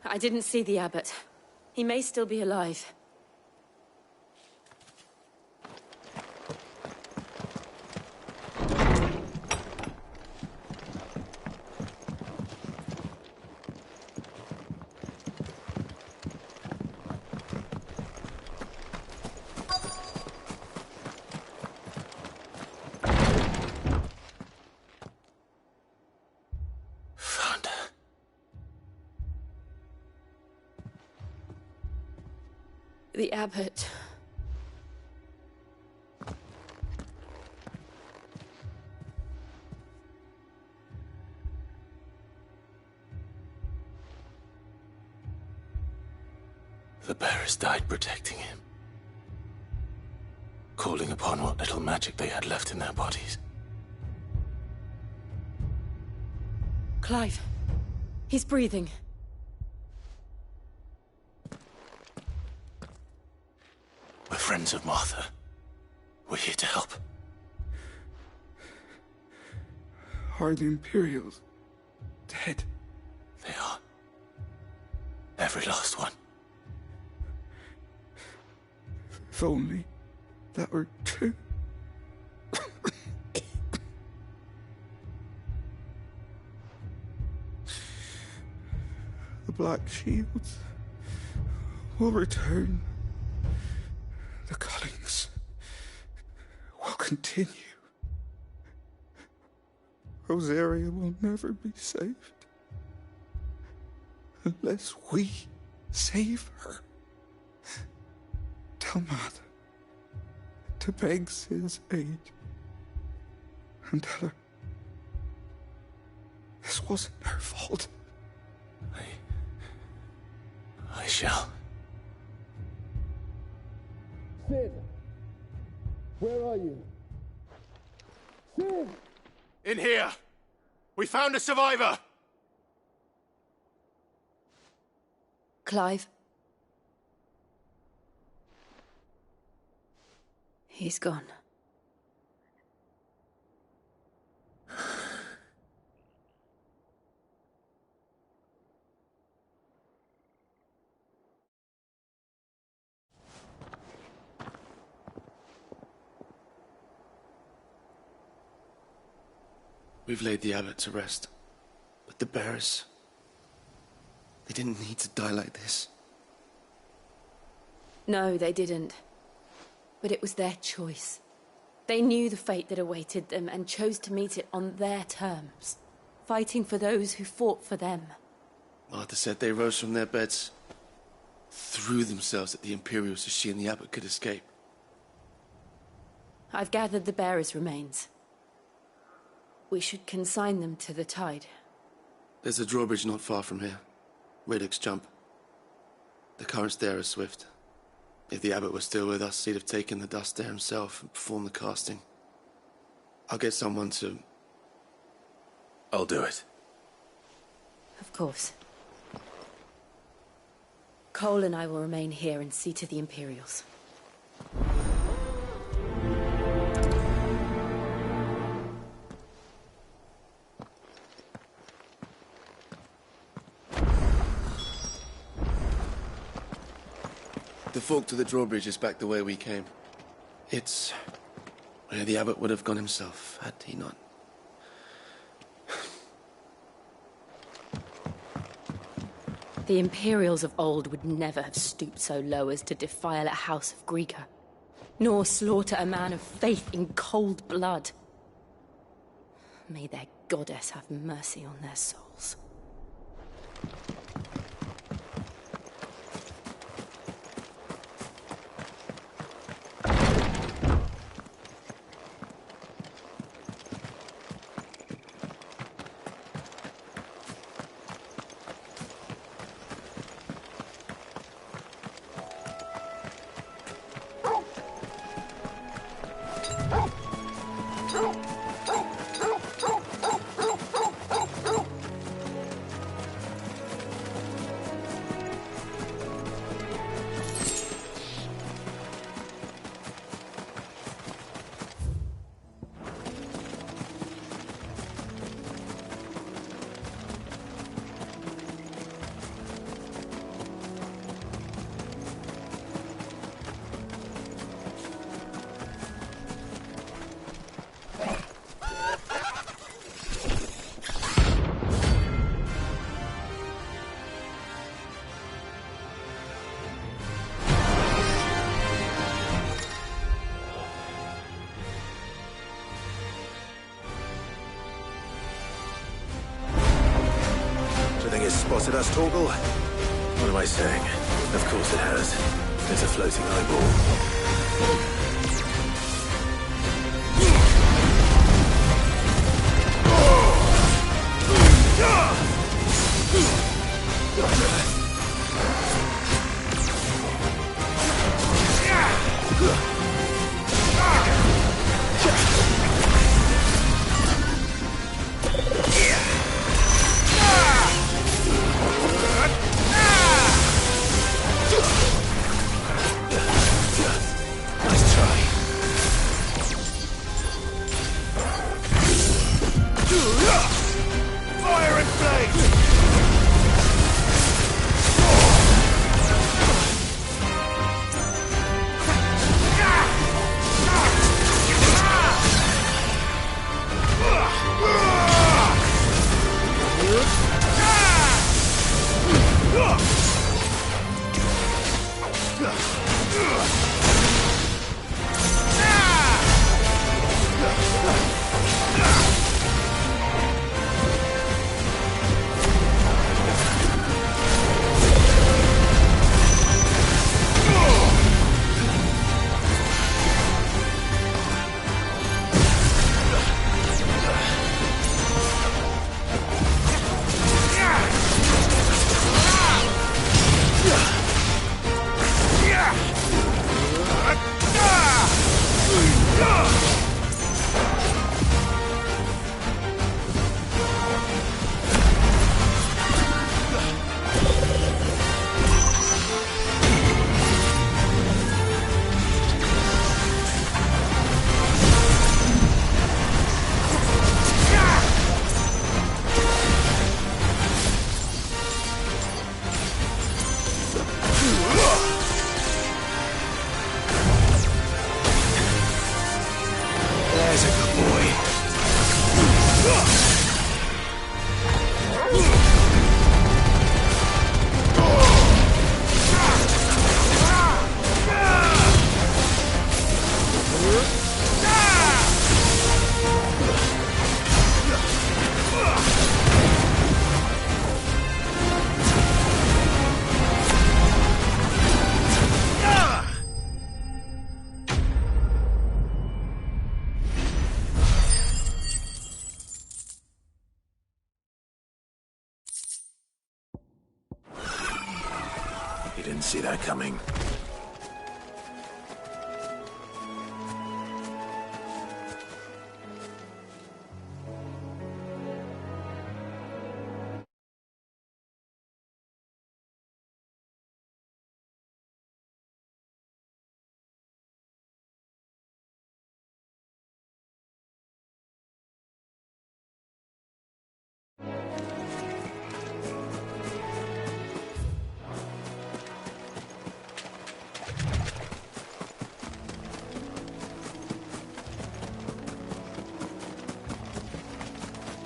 I didn't see the abbot. He may still be alive. The abbot. The bearers died protecting him. Calling upon what little magic they had left in their bodies. Clive. He's breathing. We're friends of Martha. We're here to help. Are the Imperials dead? They are. Every last one. If only that were true. The Black Shields will return. The cullings will continue. Rosaria will never be saved unless we save her. Tell Mother to beg Sid's aid and tell her this wasn't her fault. I shall. Sid! Where are you? Sid! In here! We found a survivor! Clive. He's gone. We've laid the abbot to rest. But the bearers... they didn't need to die like this. No, they didn't. But it was their choice. They knew the fate that awaited them and chose to meet it on their terms, fighting for those who fought for them. Martha said they rose from their beds, threw themselves at the Imperials so she and the abbot could escape. I've gathered the bearers' remains. We should consign them to the tide. There's a drawbridge not far from here. Radix Jump. The currents there are swift. If the abbot was still with us, he'd have taken the dust there himself and performed the casting. I'll get someone to... I'll do it. Of course. Cole and I will remain here and see to the Imperials. The fork to the drawbridge is back the way we came. It's where the abbot would have gone himself, had he not. The Imperials of old would never have stooped so low as to defile a house of Greeka, nor slaughter a man of faith in cold blood. May their goddess have mercy on their souls. Spotted us, Torgal? What am I saying? Of course it has. It's a floating eyeball. You didn't see that coming.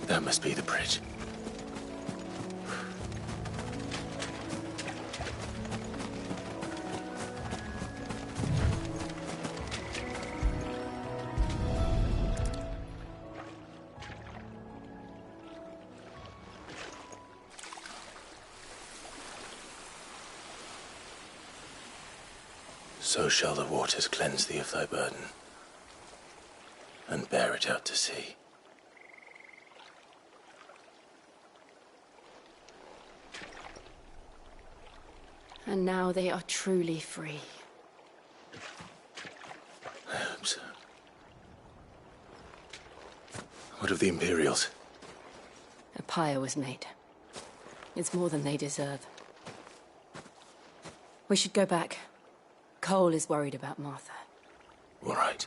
That must be the bridge. So shall the waters cleanse thee of thy burden, and bear it out to sea. And now they are truly free. I hope so. What of the Imperials? A pyre was made. It's more than they deserve. We should go back. Cole is worried about Martha. All right.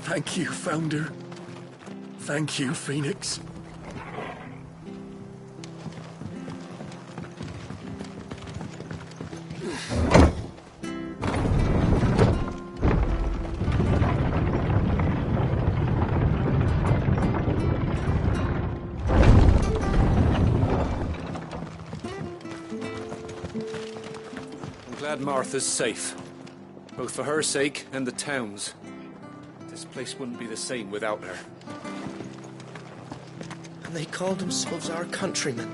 Thank you, Founder. Thank you, Phoenix. I'm glad Martha's safe. Both for her sake and the town's. This place wouldn't be the same without her. And they called themselves our countrymen.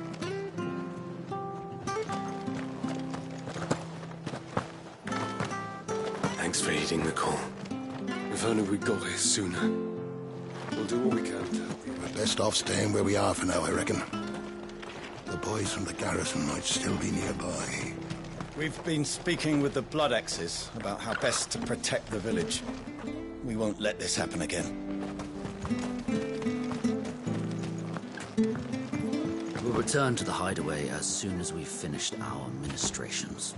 Thanks for heeding the call. If only we got here sooner. We'll do what we can to help you. We're best off staying where we are for now, I reckon. The boys from the garrison might still be nearby. We've been speaking with the Blood X's about how best to protect the village. We won't let this happen again. We'll return to the hideaway as soon as we've finished our ministrations.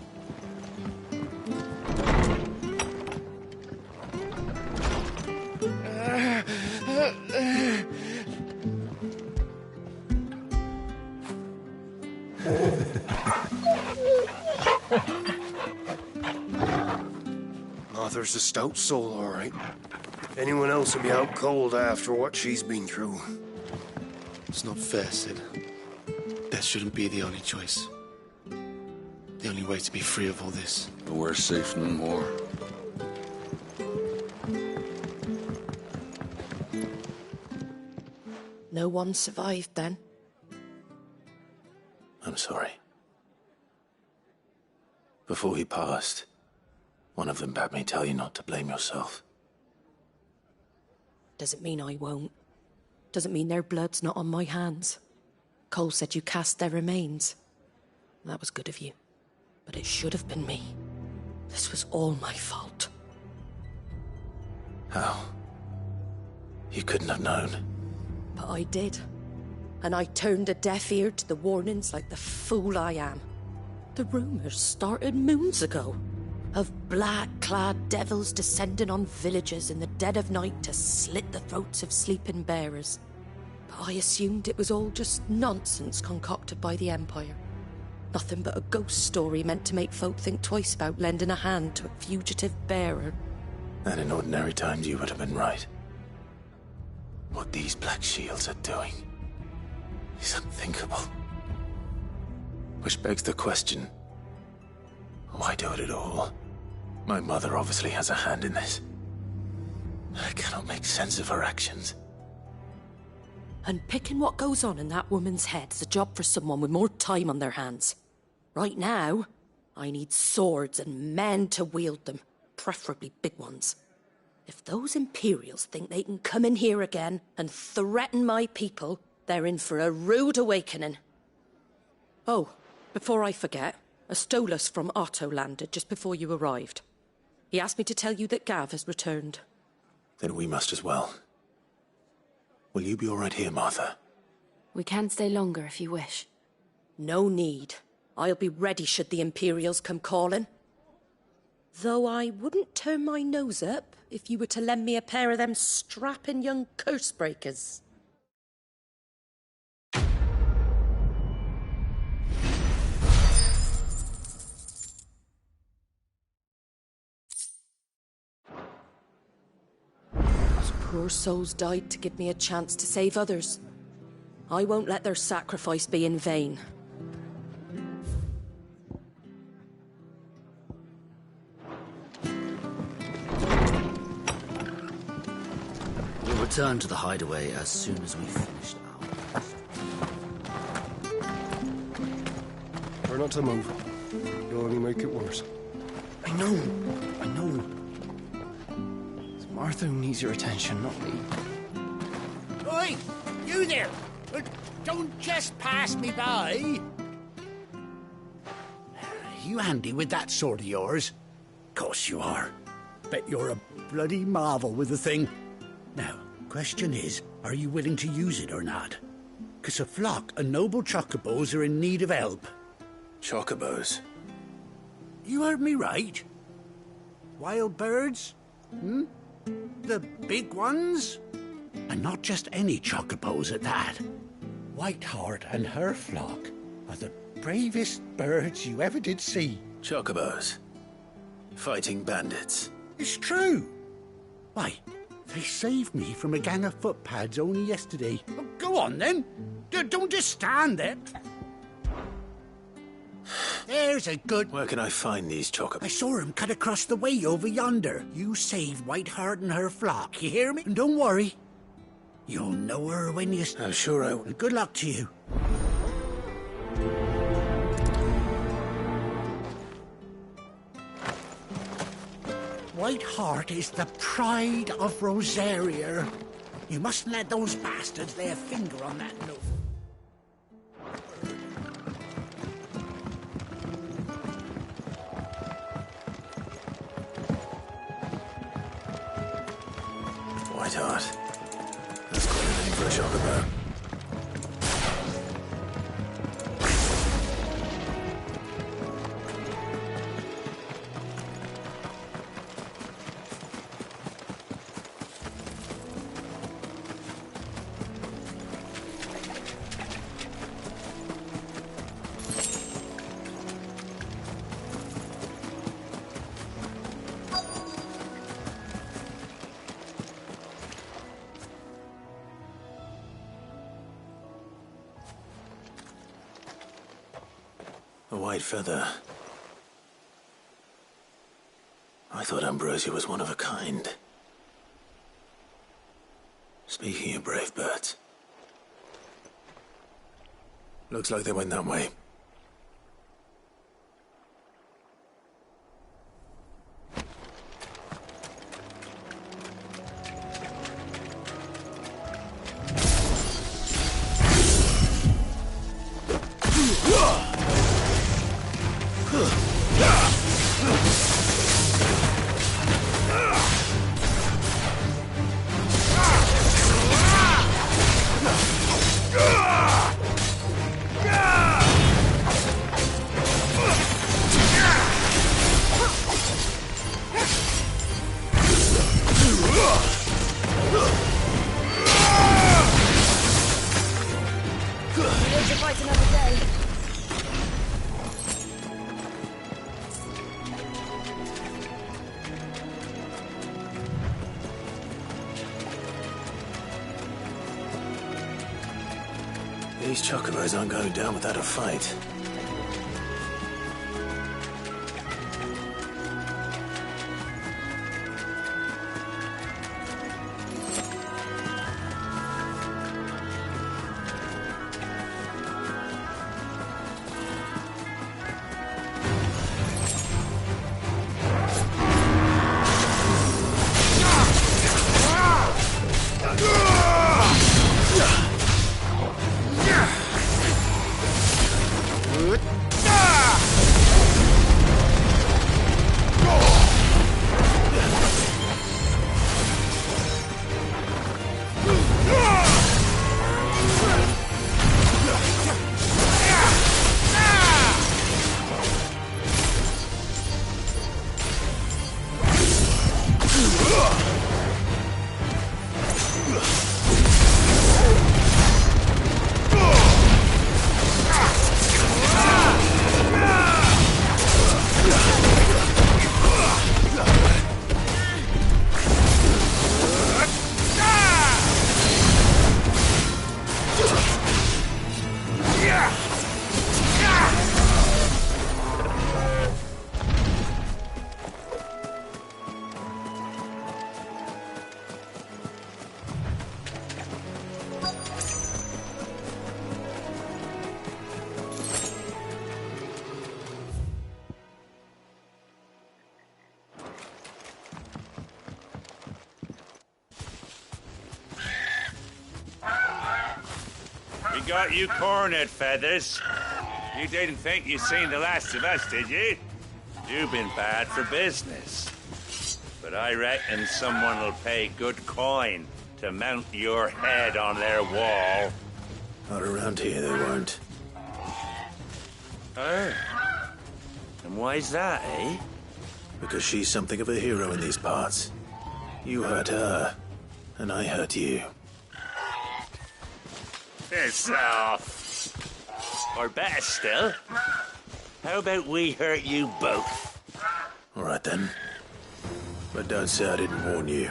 Martha's a stout soul, all right. Anyone else would be out cold after what she's been through. It's not fair, Sid. Death shouldn't be the only choice. The only way to be free of all this. But we're safe no more. No one survived then? I'm sorry. Before he passed, one of them bade me tell you not to blame yourself. Doesn't mean I won't. Doesn't mean their blood's not on my hands. Cole said you cast their remains. That was good of you. But it should have been me. This was all my fault. How? You couldn't have known. But I did. And I turned a deaf ear to the warnings like the fool I am. The rumours started moons ago. Of black-clad devils descending on villages in the dead of night to slit the throats of sleeping bearers. But I assumed it was all just nonsense concocted by the Empire. Nothing but a ghost story meant to make folk think twice about lending a hand to a fugitive bearer. And in ordinary times you would have been right. What these Black Shields are doing is unthinkable. Which begs the question, why do it at all? My mother obviously has a hand in this. I cannot make sense of her actions. And picking what goes on in that woman's head is a job for someone with more time on their hands. Right now, I need swords and men to wield them, preferably big ones. If those Imperials think they can come in here again and threaten my people, they're in for a rude awakening. Oh, before I forget, a Stolas from Otto landed just before you arrived. He asked me to tell you that Gav has returned. Then we must as well. Will you be all right here, Martha? We can stay longer if you wish. No need. I'll be ready should the Imperials come calling. Though I wouldn't turn my nose up if you were to lend me a pair of them strapping young curse-breakers. Those poor souls died to give me a chance to save others. I won't let their sacrifice be in vain. We'll return to the hideaway as soon as we've finished our... Try not to move. You'll only make it worse. I know. It's Martha who needs your attention, not me. Oi! You there! Don't just pass me by! You handy with that sword of yours? Course you are. Bet you're a bloody marvel with the thing. Now, question is, are you willing to use it or not? 'Cause a flock of noble chocobos are in need of help. Chocobos? You heard me right. Wild birds? The big ones? And not just any chocobos at that. Whiteheart and her flock are the bravest birds you ever did see. Chocobos? Fighting bandits? It's true. Why, they saved me from a gang of footpads only yesterday. Oh, go on then. Don't just stand there. There's a good... Where can I find these chocobos? I saw him cut across the way over yonder. You saved Whiteheart and her flock, you hear me? And don't worry. You'll know her when you... I'm sure I will. And good luck to you. Whiteheart is the pride of Rosaria. You mustn't let those bastards lay a finger on that note. Whiteheart. That's quite a name for a chocobo. A white feather. I thought Ambrosia was one of a kind. Speaking of brave birds. Looks like they went that way. These chocobos aren't going down without a fight. got you cornered, Feathers. You didn't think you'd seen the last of us, did you? You've been bad for business. But I reckon someone will pay good coin to mount your head on their wall. Not around here, they won't. Oh. And why's that, eh? Because she's something of a hero in these parts. You hurt her, and I hurt you. Piss off. Or better still, how about we hurt you both? All right, then. But don't say I didn't warn you.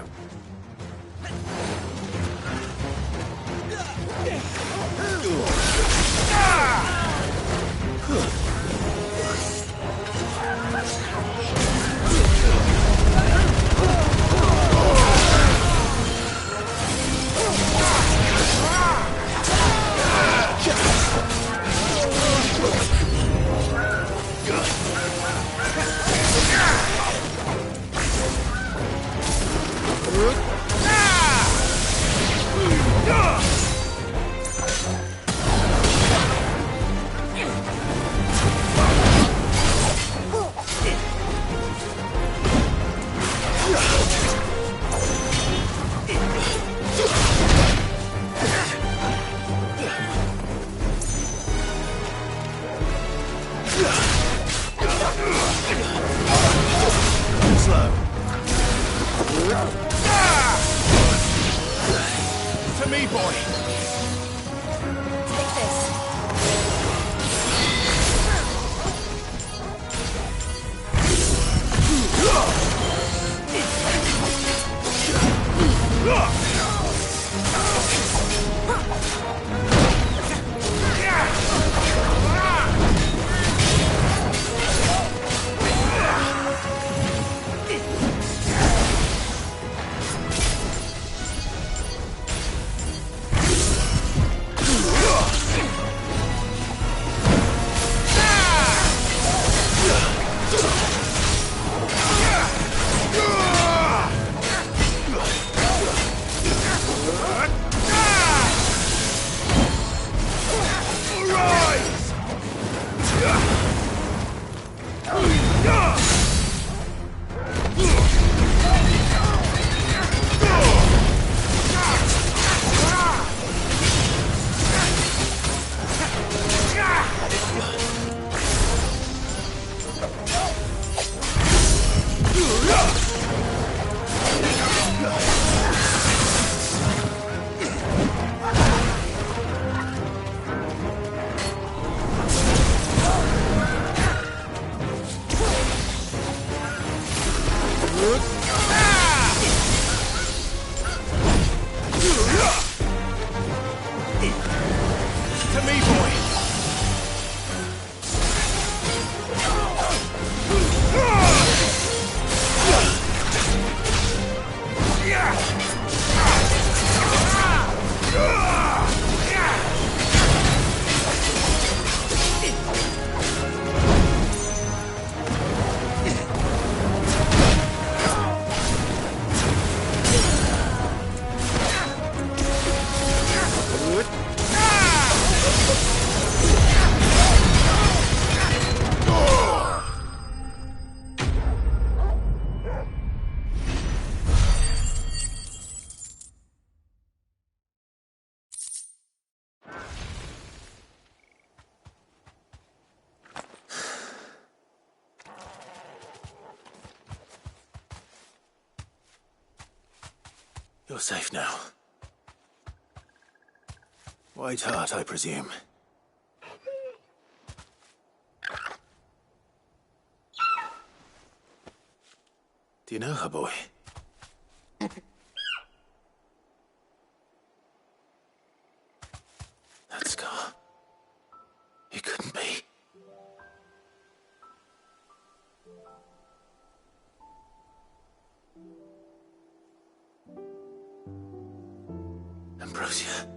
To me, boy. Take this. To me, boy. You're safe now. White Heart, I presume. Do you know her, boy? That scar. It couldn't be. Ambrosia.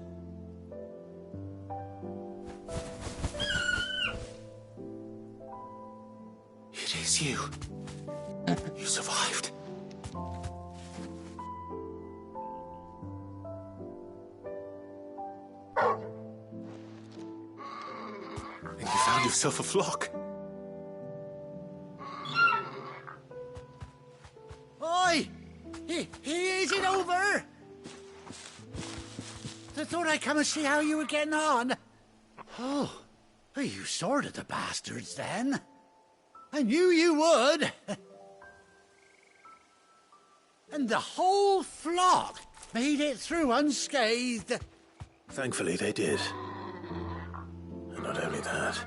It is you. You survived. yourself a flock. Oi! Is it over? I thought I'd come and see how you were getting on. Oh, you sorted the bastards then. I knew you would. And the whole flock made it through unscathed. Thankfully they did. And not only that.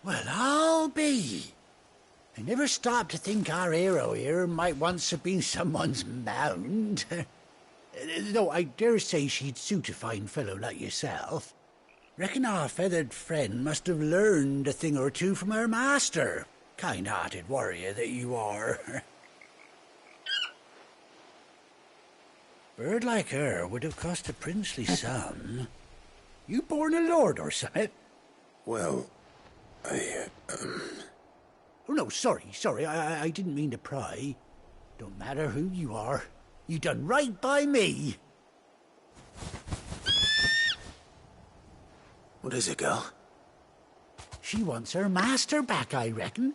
Well, I'll be. I never stopped to think our hero here might once have been someone's mound. Though I dare say she'd suit a fine fellow like yourself. Reckon our feathered friend must have learned a thing or two from her master. Kind-hearted warrior that you are. Bird like her would have cost a princely sum. You born a lord or something? Well, Oh, no, sorry. I didn't mean to pry. Don't matter who you are. You done right by me. What is it, girl? She wants her master back, I reckon.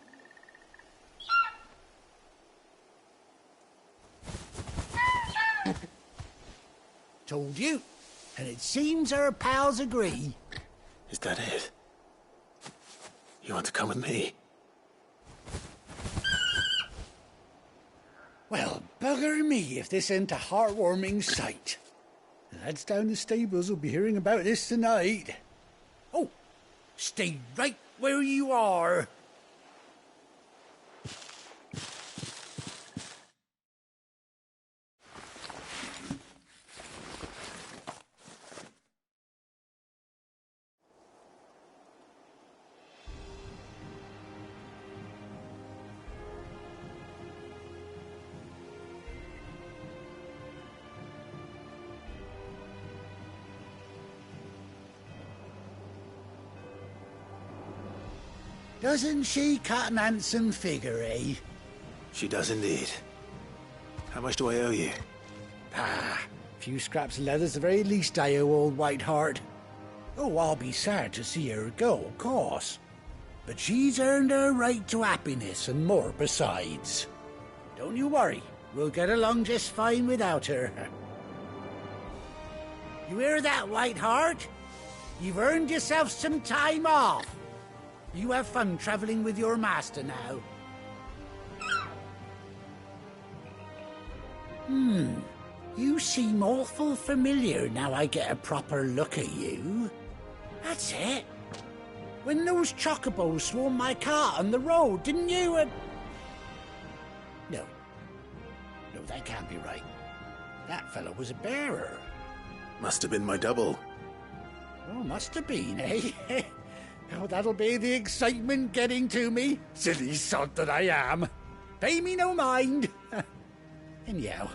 Told you. And it seems her pals agree. Is that it? You want to come with me? Well, bugger me if this ain't a heartwarming sight. The lads down the stables will be hearing about this tonight. Oh, stay right where you are. Doesn't she cut an handsome figure, eh? She does indeed. How much do I owe you? A few scraps of leather's the very least I owe old Whiteheart. Oh, I'll be sad to see her go, of course. But she's earned her right to happiness and more besides. Don't you worry, we'll get along just fine without her. You hear that, Whiteheart? You've earned yourself some time off. You have fun traveling with your master now. You seem awful familiar now I get a proper look at you. That's it. When those chocobos swarmed my cart on the road, didn't you? No, that can't be right. That fellow was a bearer. Must have been my double. Oh, must have been, eh? Oh, that'll be the excitement getting to me. Silly sod that I am. Pay me no mind. Anyhow,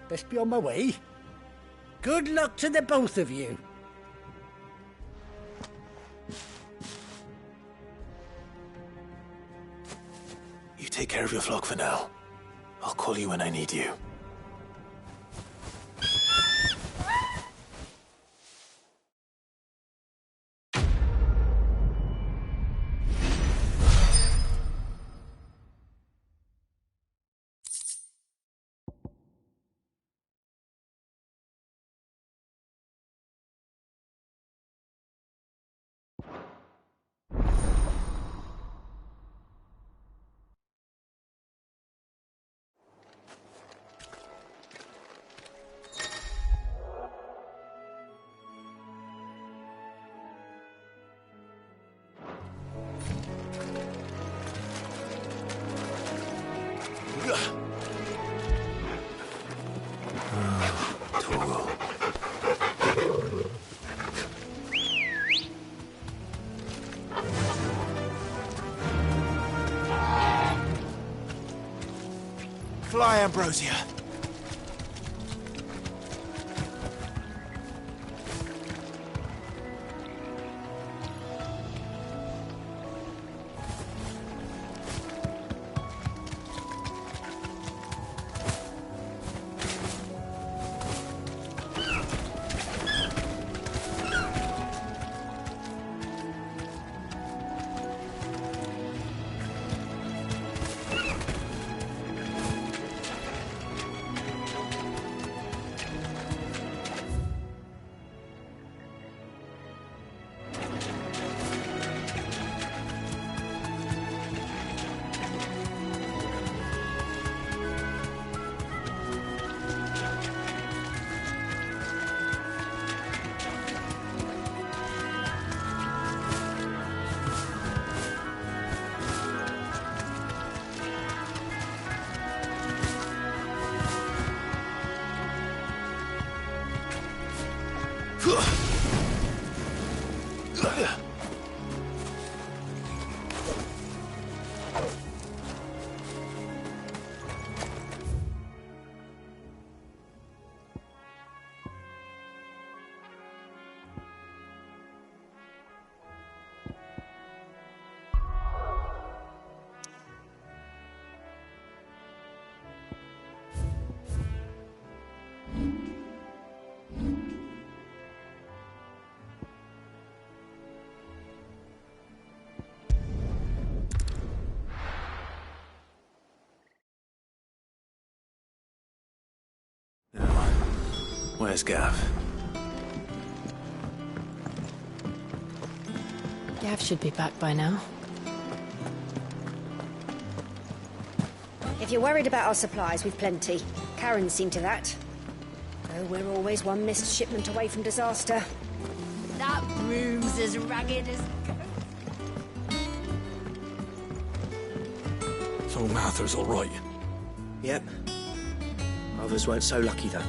best be on my way. Good luck to the both of you. You take care of your flock for now. I'll call you when I need you. Fly, Ambrosia. Where's Gav? Gav should be back by now. If you're worried about our supplies, we've plenty. Karen's seen to that. Though we're always one missed shipment away from disaster. That room's as ragged as... So Martha's all right? Yep. Others weren't so lucky, though.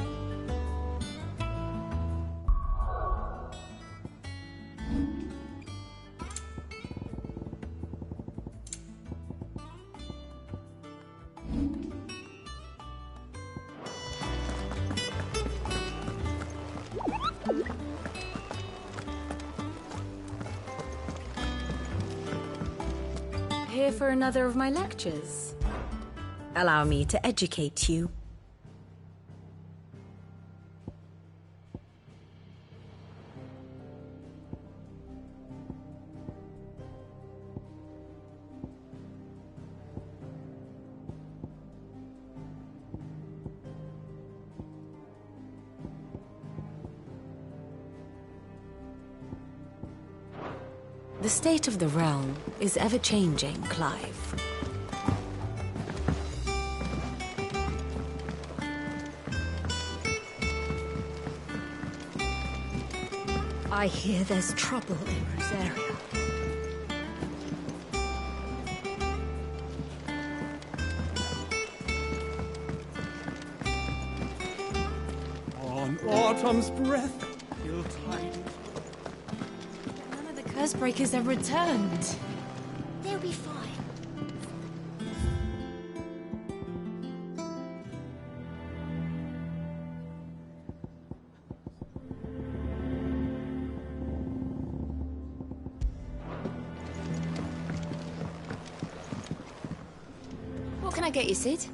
Here for another of my lectures. Allow me to educate you. The state of the realm is ever-changing, Clive. I hear there's trouble in Rosaria. On autumn's breath, you'll tide. None of the Cursebreakers have returned. They'll be fine. What can I get you, Sid?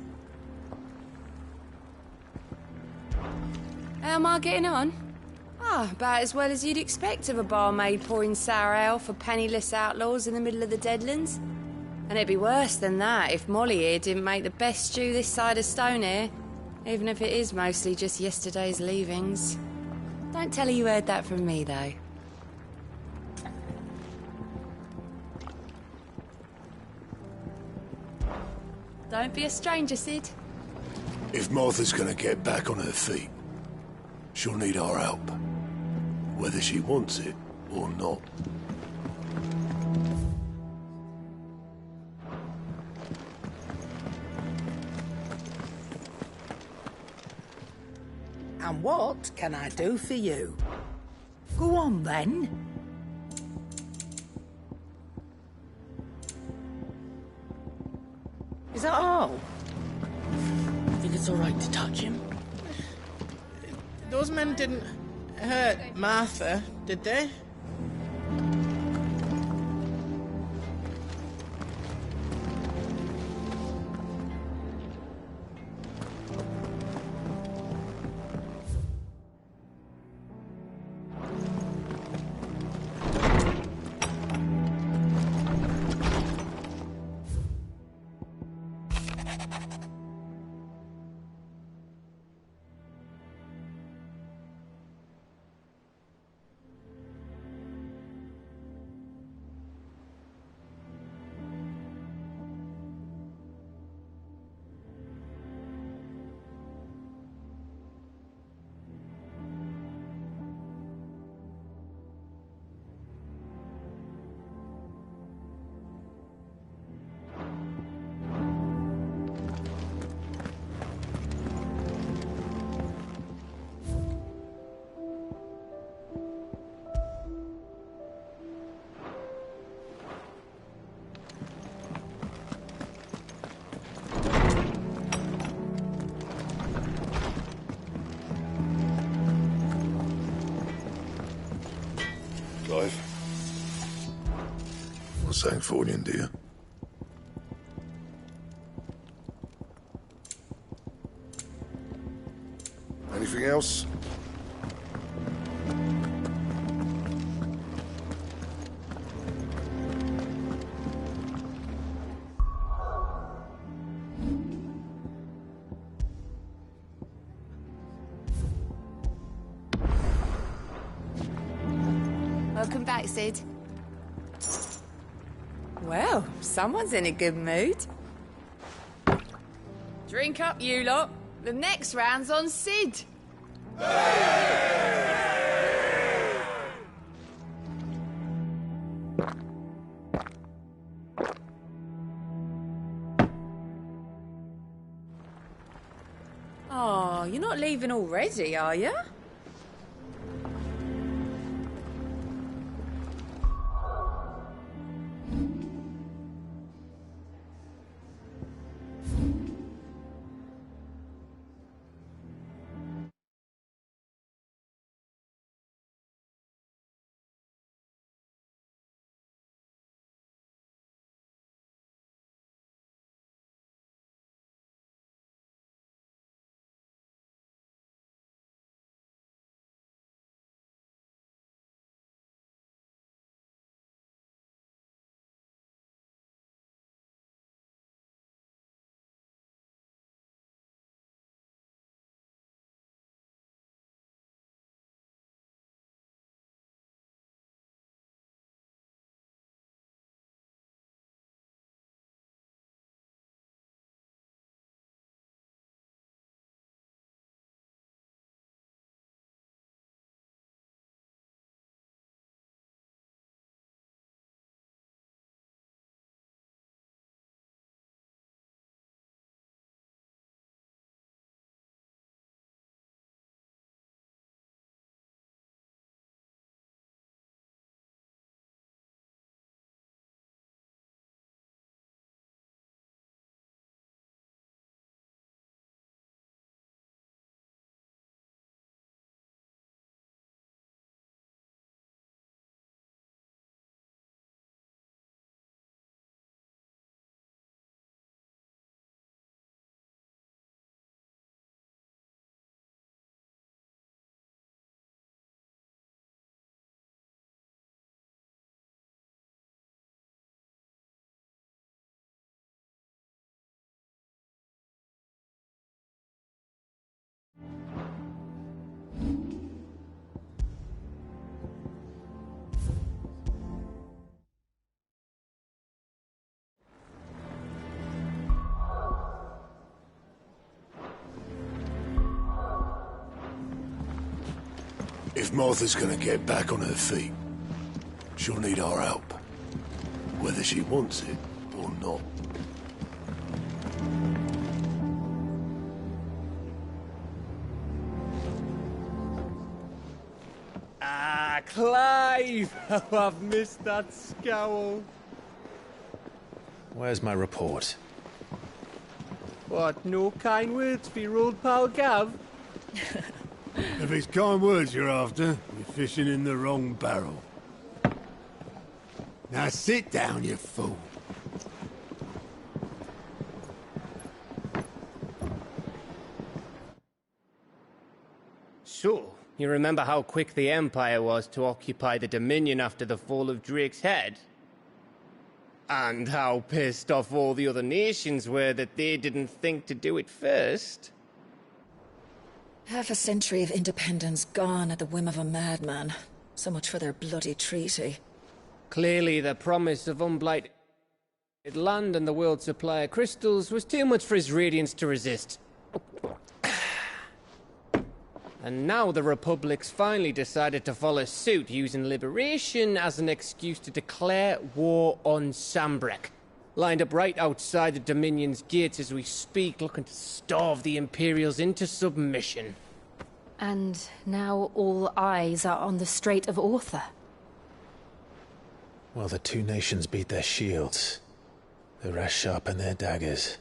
How am I getting on? Ah, about as well as you'd expect of a barmaid pouring sour ale for penniless outlaws in the middle of the Deadlands. And it'd be worse than that if Molly here didn't make the best stew this side of Stone, even if it is mostly just yesterday's leavings. Don't tell her you heard that from me, though. Don't be a stranger, Sid. If Martha's gonna get back on her feet, she'll need our help. Whether she wants it or not. And what can I do for you? Go on, then. Is that all? I think it's all right to touch him. Those men didn't hurt Martha, did they? Clive. What's that for you, dear? Anything else? back, Sid. Well, someone's in a good mood. Drink up, you lot. The next round's on Sid. Oh, you're not leaving already, are you? If Martha's gonna get back on her feet, she'll need our help. Whether she wants it or not. Ah, Clive! Oh, I've missed that scowl. Where's my report? What, no kind words for your old pal Gav? If it's kind words you're after, you're fishing in the wrong barrel. Now sit down, you fool. So, you remember how quick the Empire was to occupy the Dominion after the fall of Drake's head? And how pissed off all the other nations were that they didn't think to do it first? Half a century of independence gone at the whim of a madman. So much for their bloody treaty. Clearly, the promise of unblighted land and the world's supply of crystals was too much for his radiance to resist. And now the Republic's finally decided to follow suit, using liberation as an excuse to declare war on Sambrek. Lined up right outside the Dominion's gates as we speak, looking to starve the Imperials into submission. And now all eyes are on the Strait of Author. Well, the two nations beat their shields. The rest sharpen their daggers,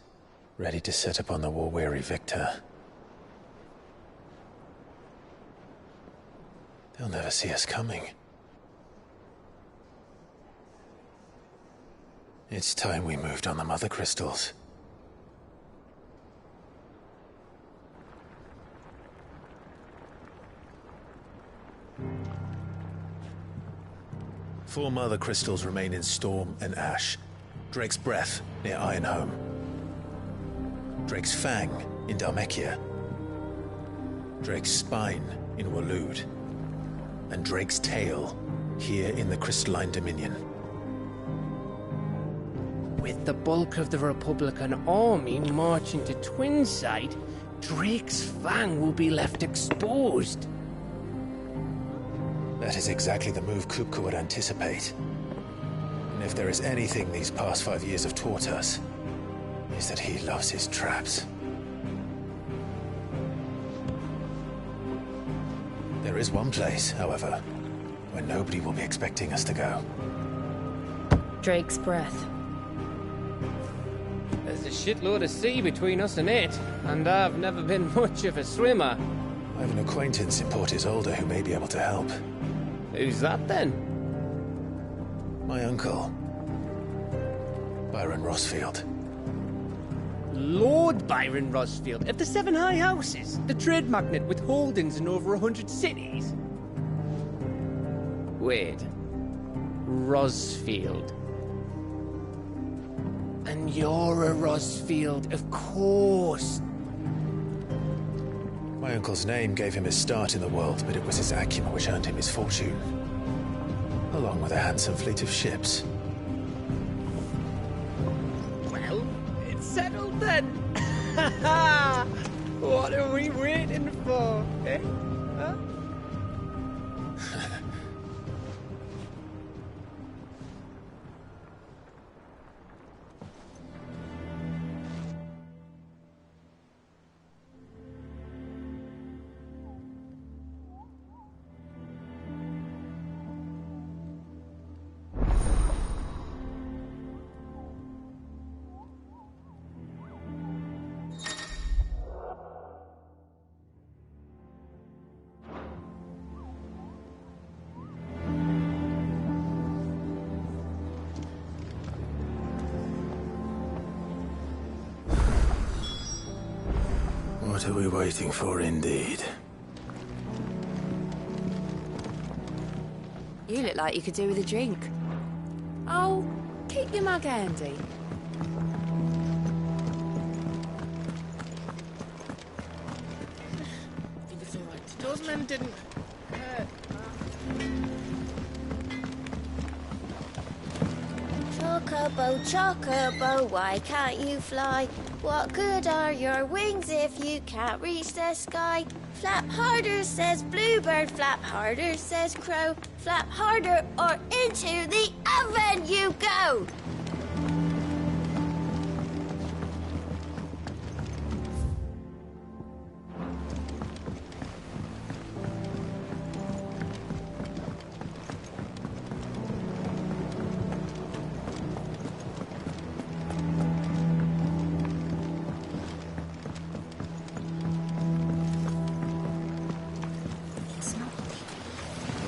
ready to set upon the war-weary victor. They'll never see us coming. It's time we moved on the mother crystals. Four mother crystals remain in Storm and Ash. Drake's Breath near Ironhome. Drake's Fang in Dhalmekia. Drake's Spine in Waloed. And Drake's Tail here in the Crystalline Dominion. With the bulk of the Republican army marching to Twinside, Drake's Fang will be left exposed. That is exactly the move Kupka would anticipate. And if there is anything these past 5 years have taught us, is that he loves his traps. There is one place, however, where nobody will be expecting us to go. Drake's breath. There's a shitload of sea between us and it, and I've never been much of a swimmer. I have an acquaintance in Port Isolde who may be able to help. Who's that then? My uncle, Byron Rossfield. Lord Byron Rossfield of the Seven High Houses, the trade magnate with holdings in over 100 cities. Wait, Rossfield. And you're a Rossfield, of course. My uncle's name gave him his start in the world, but it was his acumen which earned him his fortune, along with a handsome fleet of ships. Well, it's settled then. What are we waiting for, eh? Huh? What are we waiting for, indeed? You look like you could do with a drink. Oh, keep your mug handy. I think it's all right. Those men didn't hurt. Chocobo, chocobo, why can't you fly? What good are your wings if you can't reach the sky? Flap harder, says bluebird, flap harder, says crow. Flap harder or into the oven you go!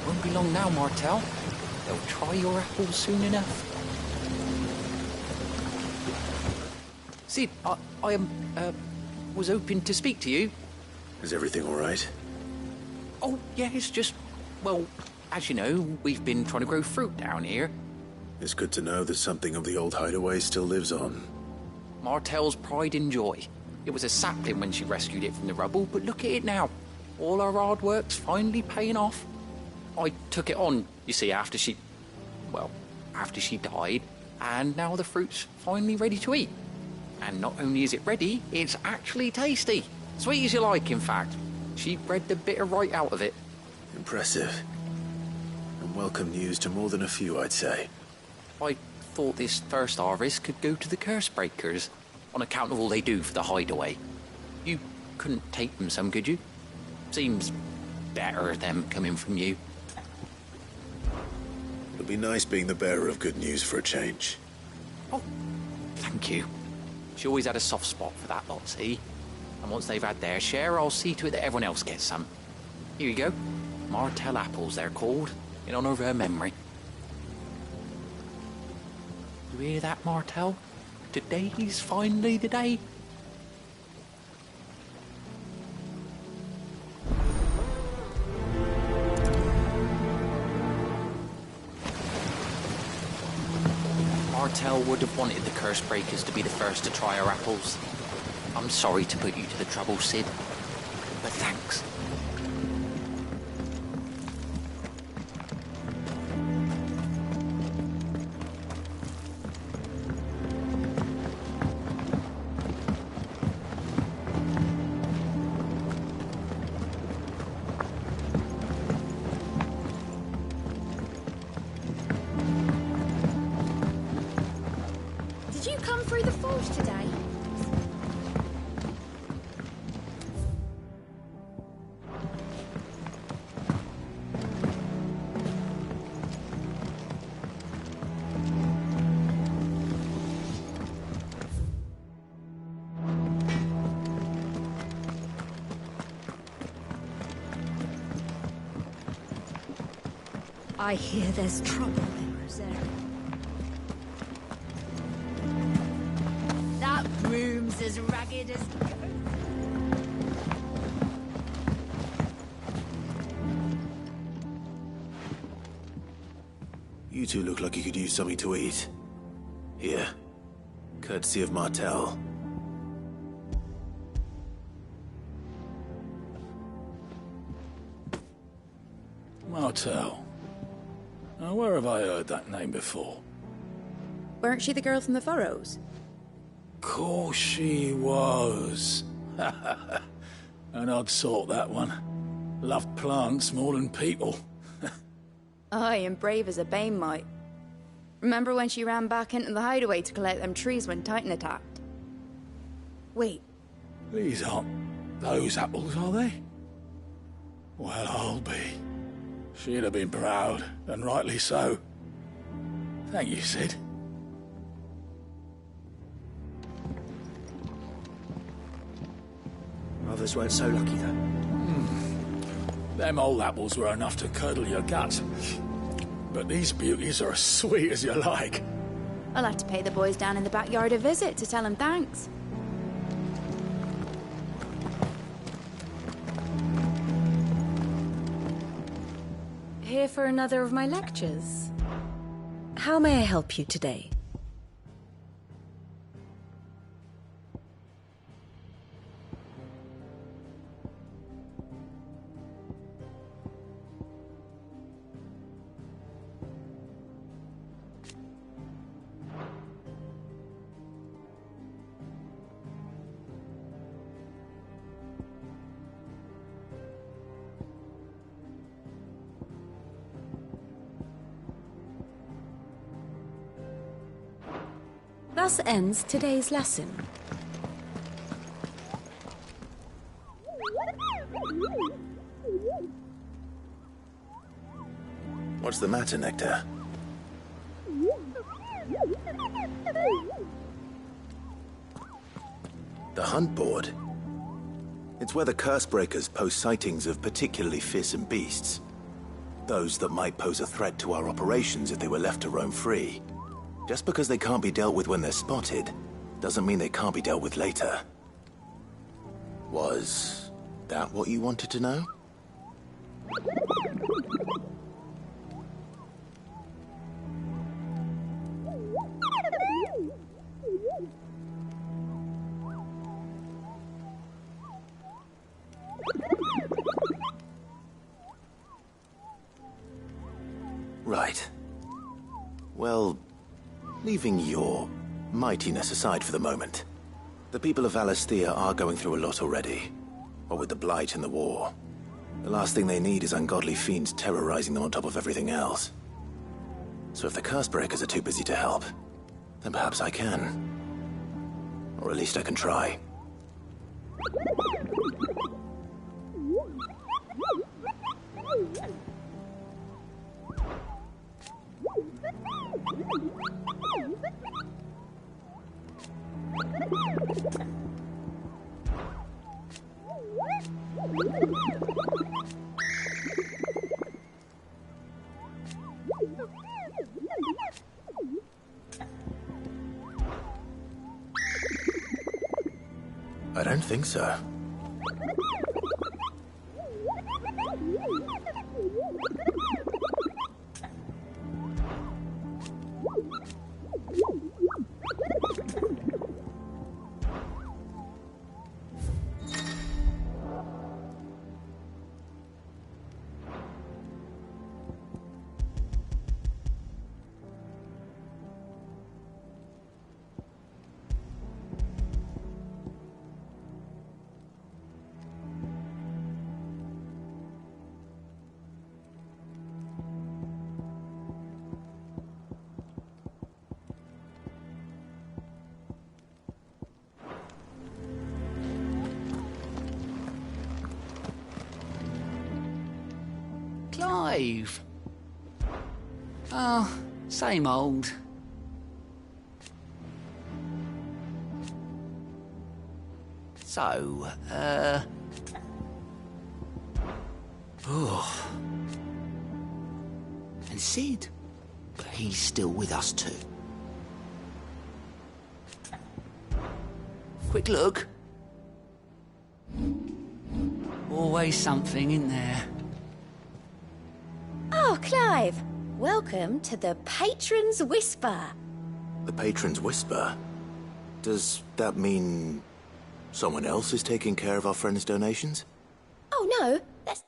Won't be long now, Martel. They'll try your apples soon enough. Sid, I was hoping to speak to you. Is everything all right? Oh, yeah, it's just, well, as you know, we've been trying to grow fruit down here. It's good to know that something of the old hideaway still lives on. Martel's pride and joy. It was a sapling when she rescued it from the rubble, but look at it now. All our hard work's finally paying off. I took it on, you see, after she died, and now the fruit's finally ready to eat. And not only is it ready, it's actually tasty. Sweet as you like, in fact. She bred the bitter right out of it. Impressive. And welcome news to more than a few, I'd say. I thought this first harvest could go to the curse breakers, on account of all they do for the hideaway. You couldn't take them some, could you? Seems better them coming from you. It'll be nice being the bearer of good news for a change. Oh, thank you. She always had a soft spot for that lot, see? And once they've had their share, I'll see to it that everyone else gets some. Here you go. Martel apples, they're called, in honour of her memory. You hear that, Martel? Today's finally the day. Martel would have wanted the curse breakers to be the first to try our apples. I'm sorry to put you to the trouble, Sid, but thanks. yours today. I hear there's trouble in Rosario. That room's as ragged as... You two look like you could use something to eat. Here. Courtesy of Martel. Martel. Now, where have I heard that name before? Weren't she the girl from the Furrows? Course she was. An odd sort, that one. Loved plants more than people. Aye, and brave as a bane might. Remember when she ran back into the hideaway to collect them trees when Titan attacked? Wait. These aren't those apples, are they? Well, I'll be. She'd have been proud, and rightly so. Thank you, Sid. Others weren't so lucky, though. Them old apples were enough to curdle your guts. But these beauties are as sweet as you like. I'll have to pay the boys down in the backyard a visit to tell them thanks. Here for another of my lectures. How may I help you today? Thus ends today's lesson. What's the matter, Nectar? The hunt board? It's where the curse breakers post sightings of particularly fearsome beasts. Those that might pose a threat to our operations if they were left to roam free. Just because they can't be dealt with when they're spotted, doesn't mean they can't be dealt with later. Was that what you wanted to know? Right. Well, leaving your mightiness aside for the moment, the people of Valisthea are going through a lot already. What with the Blight and the war. The last thing they need is ungodly fiends terrorizing them on top of everything else. So if the Cursebreakers are too busy to help, then perhaps I can. Or at least I can try. I don't think so. Clive. Oh, same old. So, oh. And Sid? He's still with us too. Quick look. Always something in there. Oh, Clive. Welcome to the Patron's Whisper. The Patron's Whisper? Does that mean someone else is taking care of our friend's donations? Oh, no. That's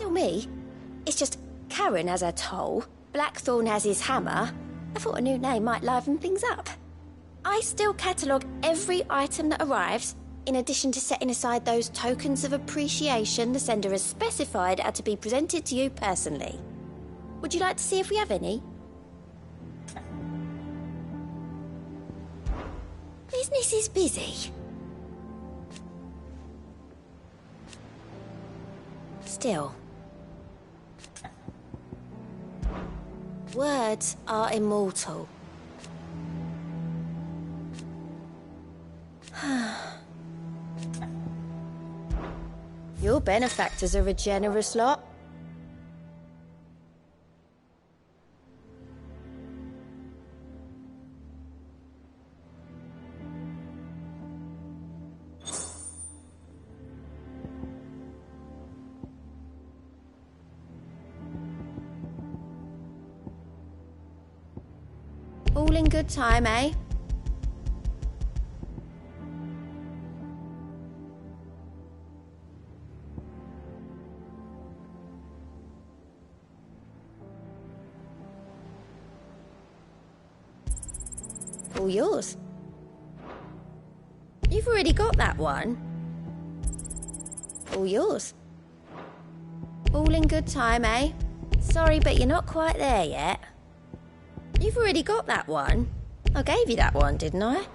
Tell me. It's just Karen has her toll, Blackthorn has his hammer. I thought a new name might liven things up. I still catalogue every item that arrives, in addition to setting aside those tokens of appreciation the sender has specified are to be presented to you personally. Would you like to see if we have any? Business is busy. Still. Words are immortal. Your benefactors are a generous lot. All in good time, eh? All yours. You've already got that one. All yours. All in good time, eh? Sorry, but you're not quite there yet. You've already got that one. I gave you that one, didn't I?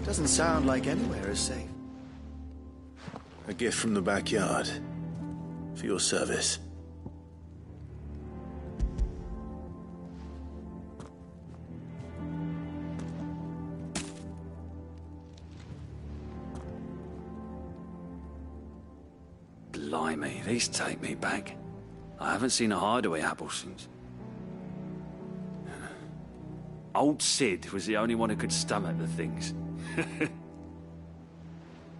Doesn't sound like anywhere is safe. A gift from the backyard. For your service. Blimey, these take me back. I haven't seen a hideaway apple since. Old Sid was the only one who could stomach the things.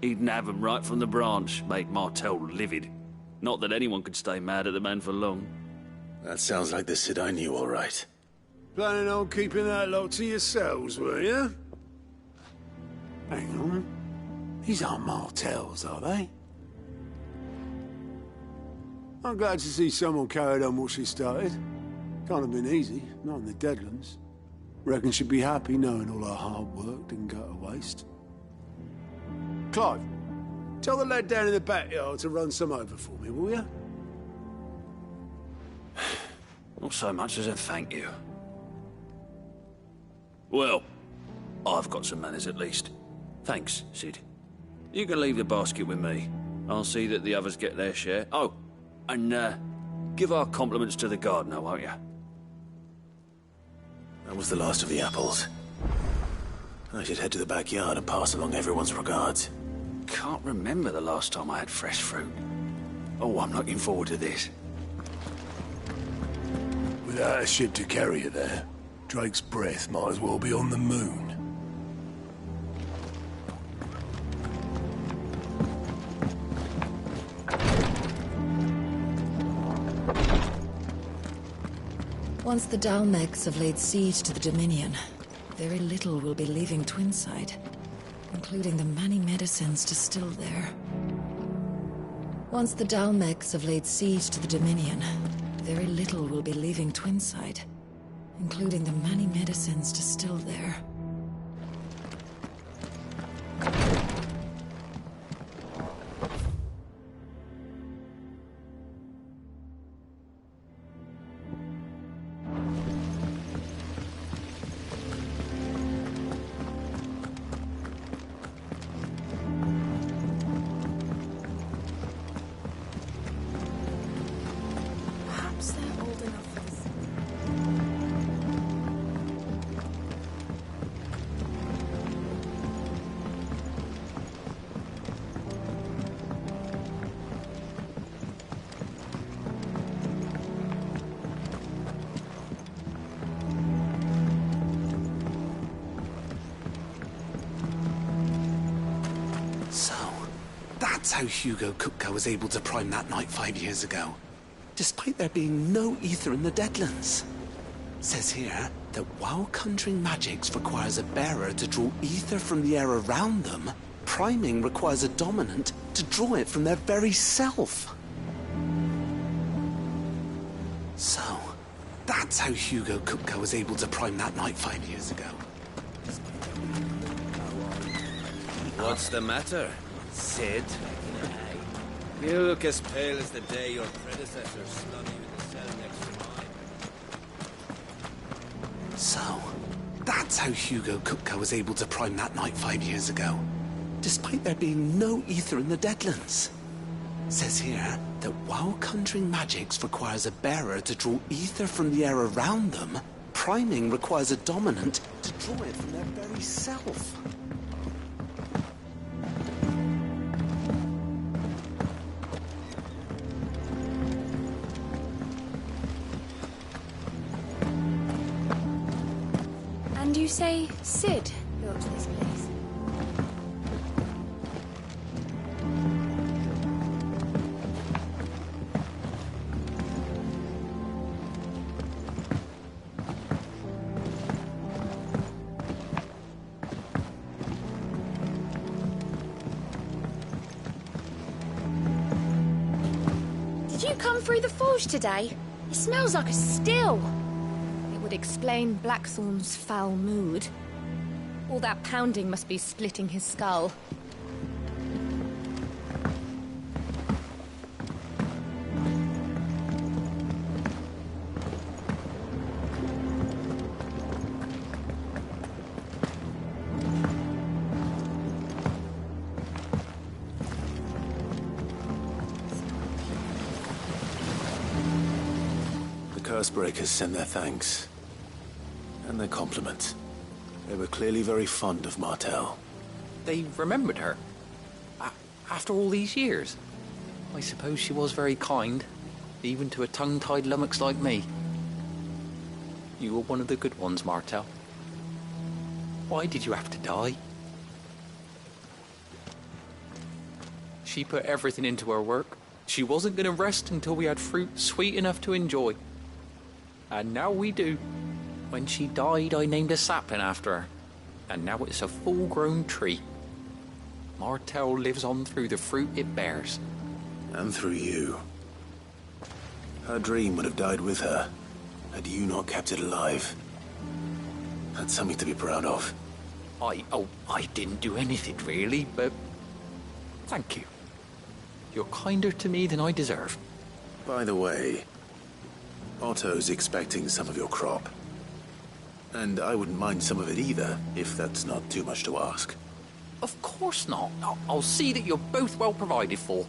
He'd nab 'em right from the branch, make Martell livid. Not that anyone could stay mad at the man for long. That sounds like the Sid I knew, all right. Planning on keeping that lot to yourselves, were you? Hang on. These aren't Martells, are they? I'm glad to see someone carried on what she started. Can't have been easy, not in the Deadlands. Reckon she'd be happy knowing all her hard work didn't go to waste. Clive, tell the lad down in the backyard to run some over for me, will you? Not so much as a thank you. Well, I've got some manners at least. Thanks, Sid. You can leave the basket with me. I'll see that the others get their share. Oh, and give our compliments to the gardener, won't you? That was the last of the apples. I should head to the backyard and pass along everyone's regards. Can't remember the last time I had fresh fruit. Oh, I'm looking forward to this. Without a ship to carry you there, Drake's breath might as well be on the moon. Once the Dalmegs have laid siege to the Dominion, very little will be leaving Twinside, including the many medicines distilled there. Once the Dalmegs have laid siege to the Dominion, very little will be leaving Twinside, including the many medicines distilled there. That's how Hugo Kupka was able to prime that night 5 years ago, despite there being no ether in the Deadlands. Says here that while conjuring magics requires a bearer to draw ether from the air around them, priming requires a dominant to draw it from their very self. So, that's how Hugo Kupka was able to prime that night 5 years ago. What's the matter, Sid? You look as pale as the day your predecessor slung you in the cell next to mine. So, that's how Hugo Kupka was able to prime that night 5 years ago, despite there being no ether in the Deadlands. Says here that while conjuring magics requires a bearer to draw ether from the air around them, priming requires a dominant to draw it from their very self. And you say Sid built this place? Did you come through the forge today? It smells like a still. It would explain Blackthorn's foul mood. All that pounding must be splitting his skull. Cursebreakers send their thanks. And their compliments. They were clearly very fond of Martell. They remembered her? After all these years? I suppose she was very kind, even to a tongue-tied lummox like me. You were one of the good ones, Martell. Why did you have to die? She put everything into her work. She wasn't going to rest until we had fruit sweet enough to enjoy. And now we do. When she died, I named a sapling after her. And now it's a full-grown tree. Martell lives on through the fruit it bears. And through you. Her dream would have died with her, had you not kept it alive. That's something to be proud of. I didn't do anything really, but thank you. You're kinder to me than I deserve. By the way, Otto's expecting some of your crop. And I wouldn't mind some of it either, if that's not too much to ask. Of course not. I'll see that you're both well provided for.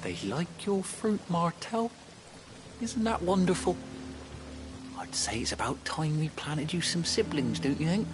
They like your fruit, Martell. Isn't that wonderful? I'd say it's about time we planted you some siblings, don't you think?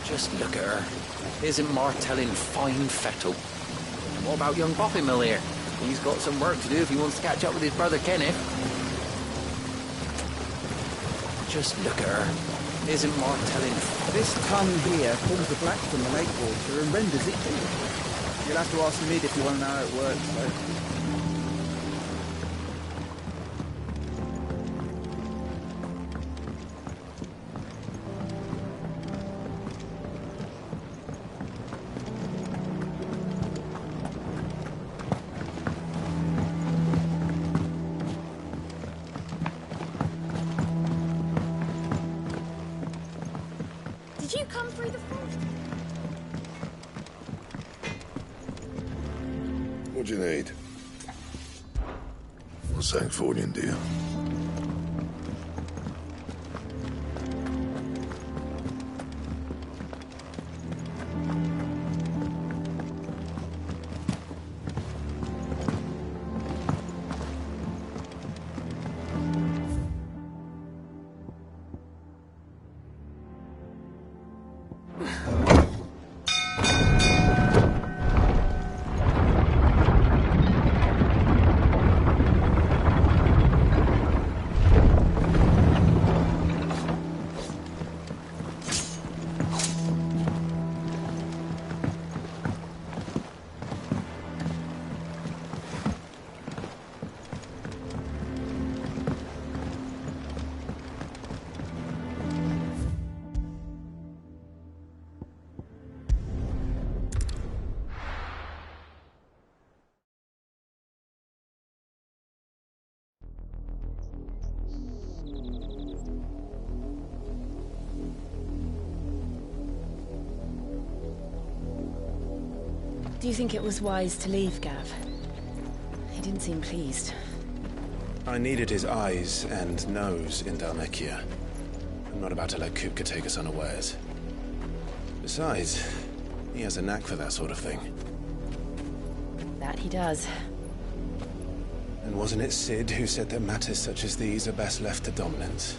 Just look at her. Isn't Martell in fine fettle? And what about young Boppy Mill here? He's got some work to do if he wants to catch up with his brother Kenneth. Just look at her. Isn't Martell in... This tongue here pulls the black from the lake water and renders it pure. You'll have to ask Mid if you want to know how it works, though. Did you come through the forest? What do you need? What's that for you, dear? Do you think it was wise to leave, Gav? He didn't seem pleased. I needed his eyes and nose in Dhalmekia. I'm not about to let Kupka take us unawares. Besides, he has a knack for that sort of thing. That he does. And wasn't it Sid who said that matters such as these are best left to dominance?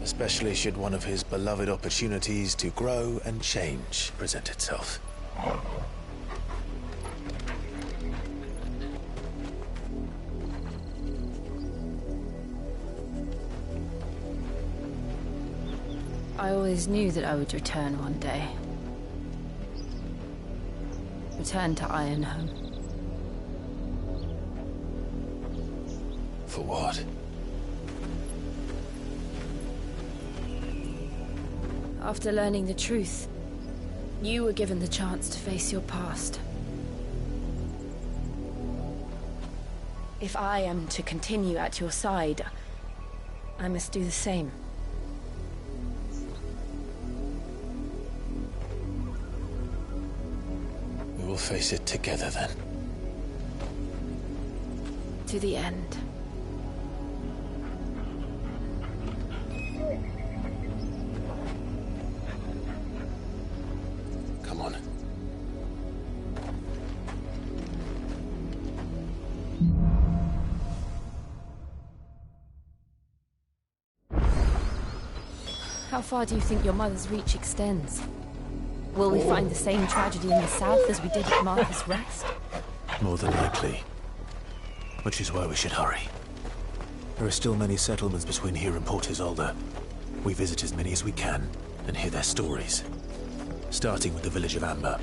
Especially should one of his beloved opportunities to grow and change present itself. I always knew that I would return one day. Return to Ironhome. For what? After learning the truth, you were given the chance to face your past. If I am to continue at your side, I must do the same. We will face it together then. To the end. Come on. How far do you think your mother's reach extends? Will we find the same tragedy in the south as we did at Martha's Rest? More than likely. Which is why we should hurry. There are still many settlements between here and Port Isolde. We visit as many as we can and hear their stories. Starting with the village of Amber.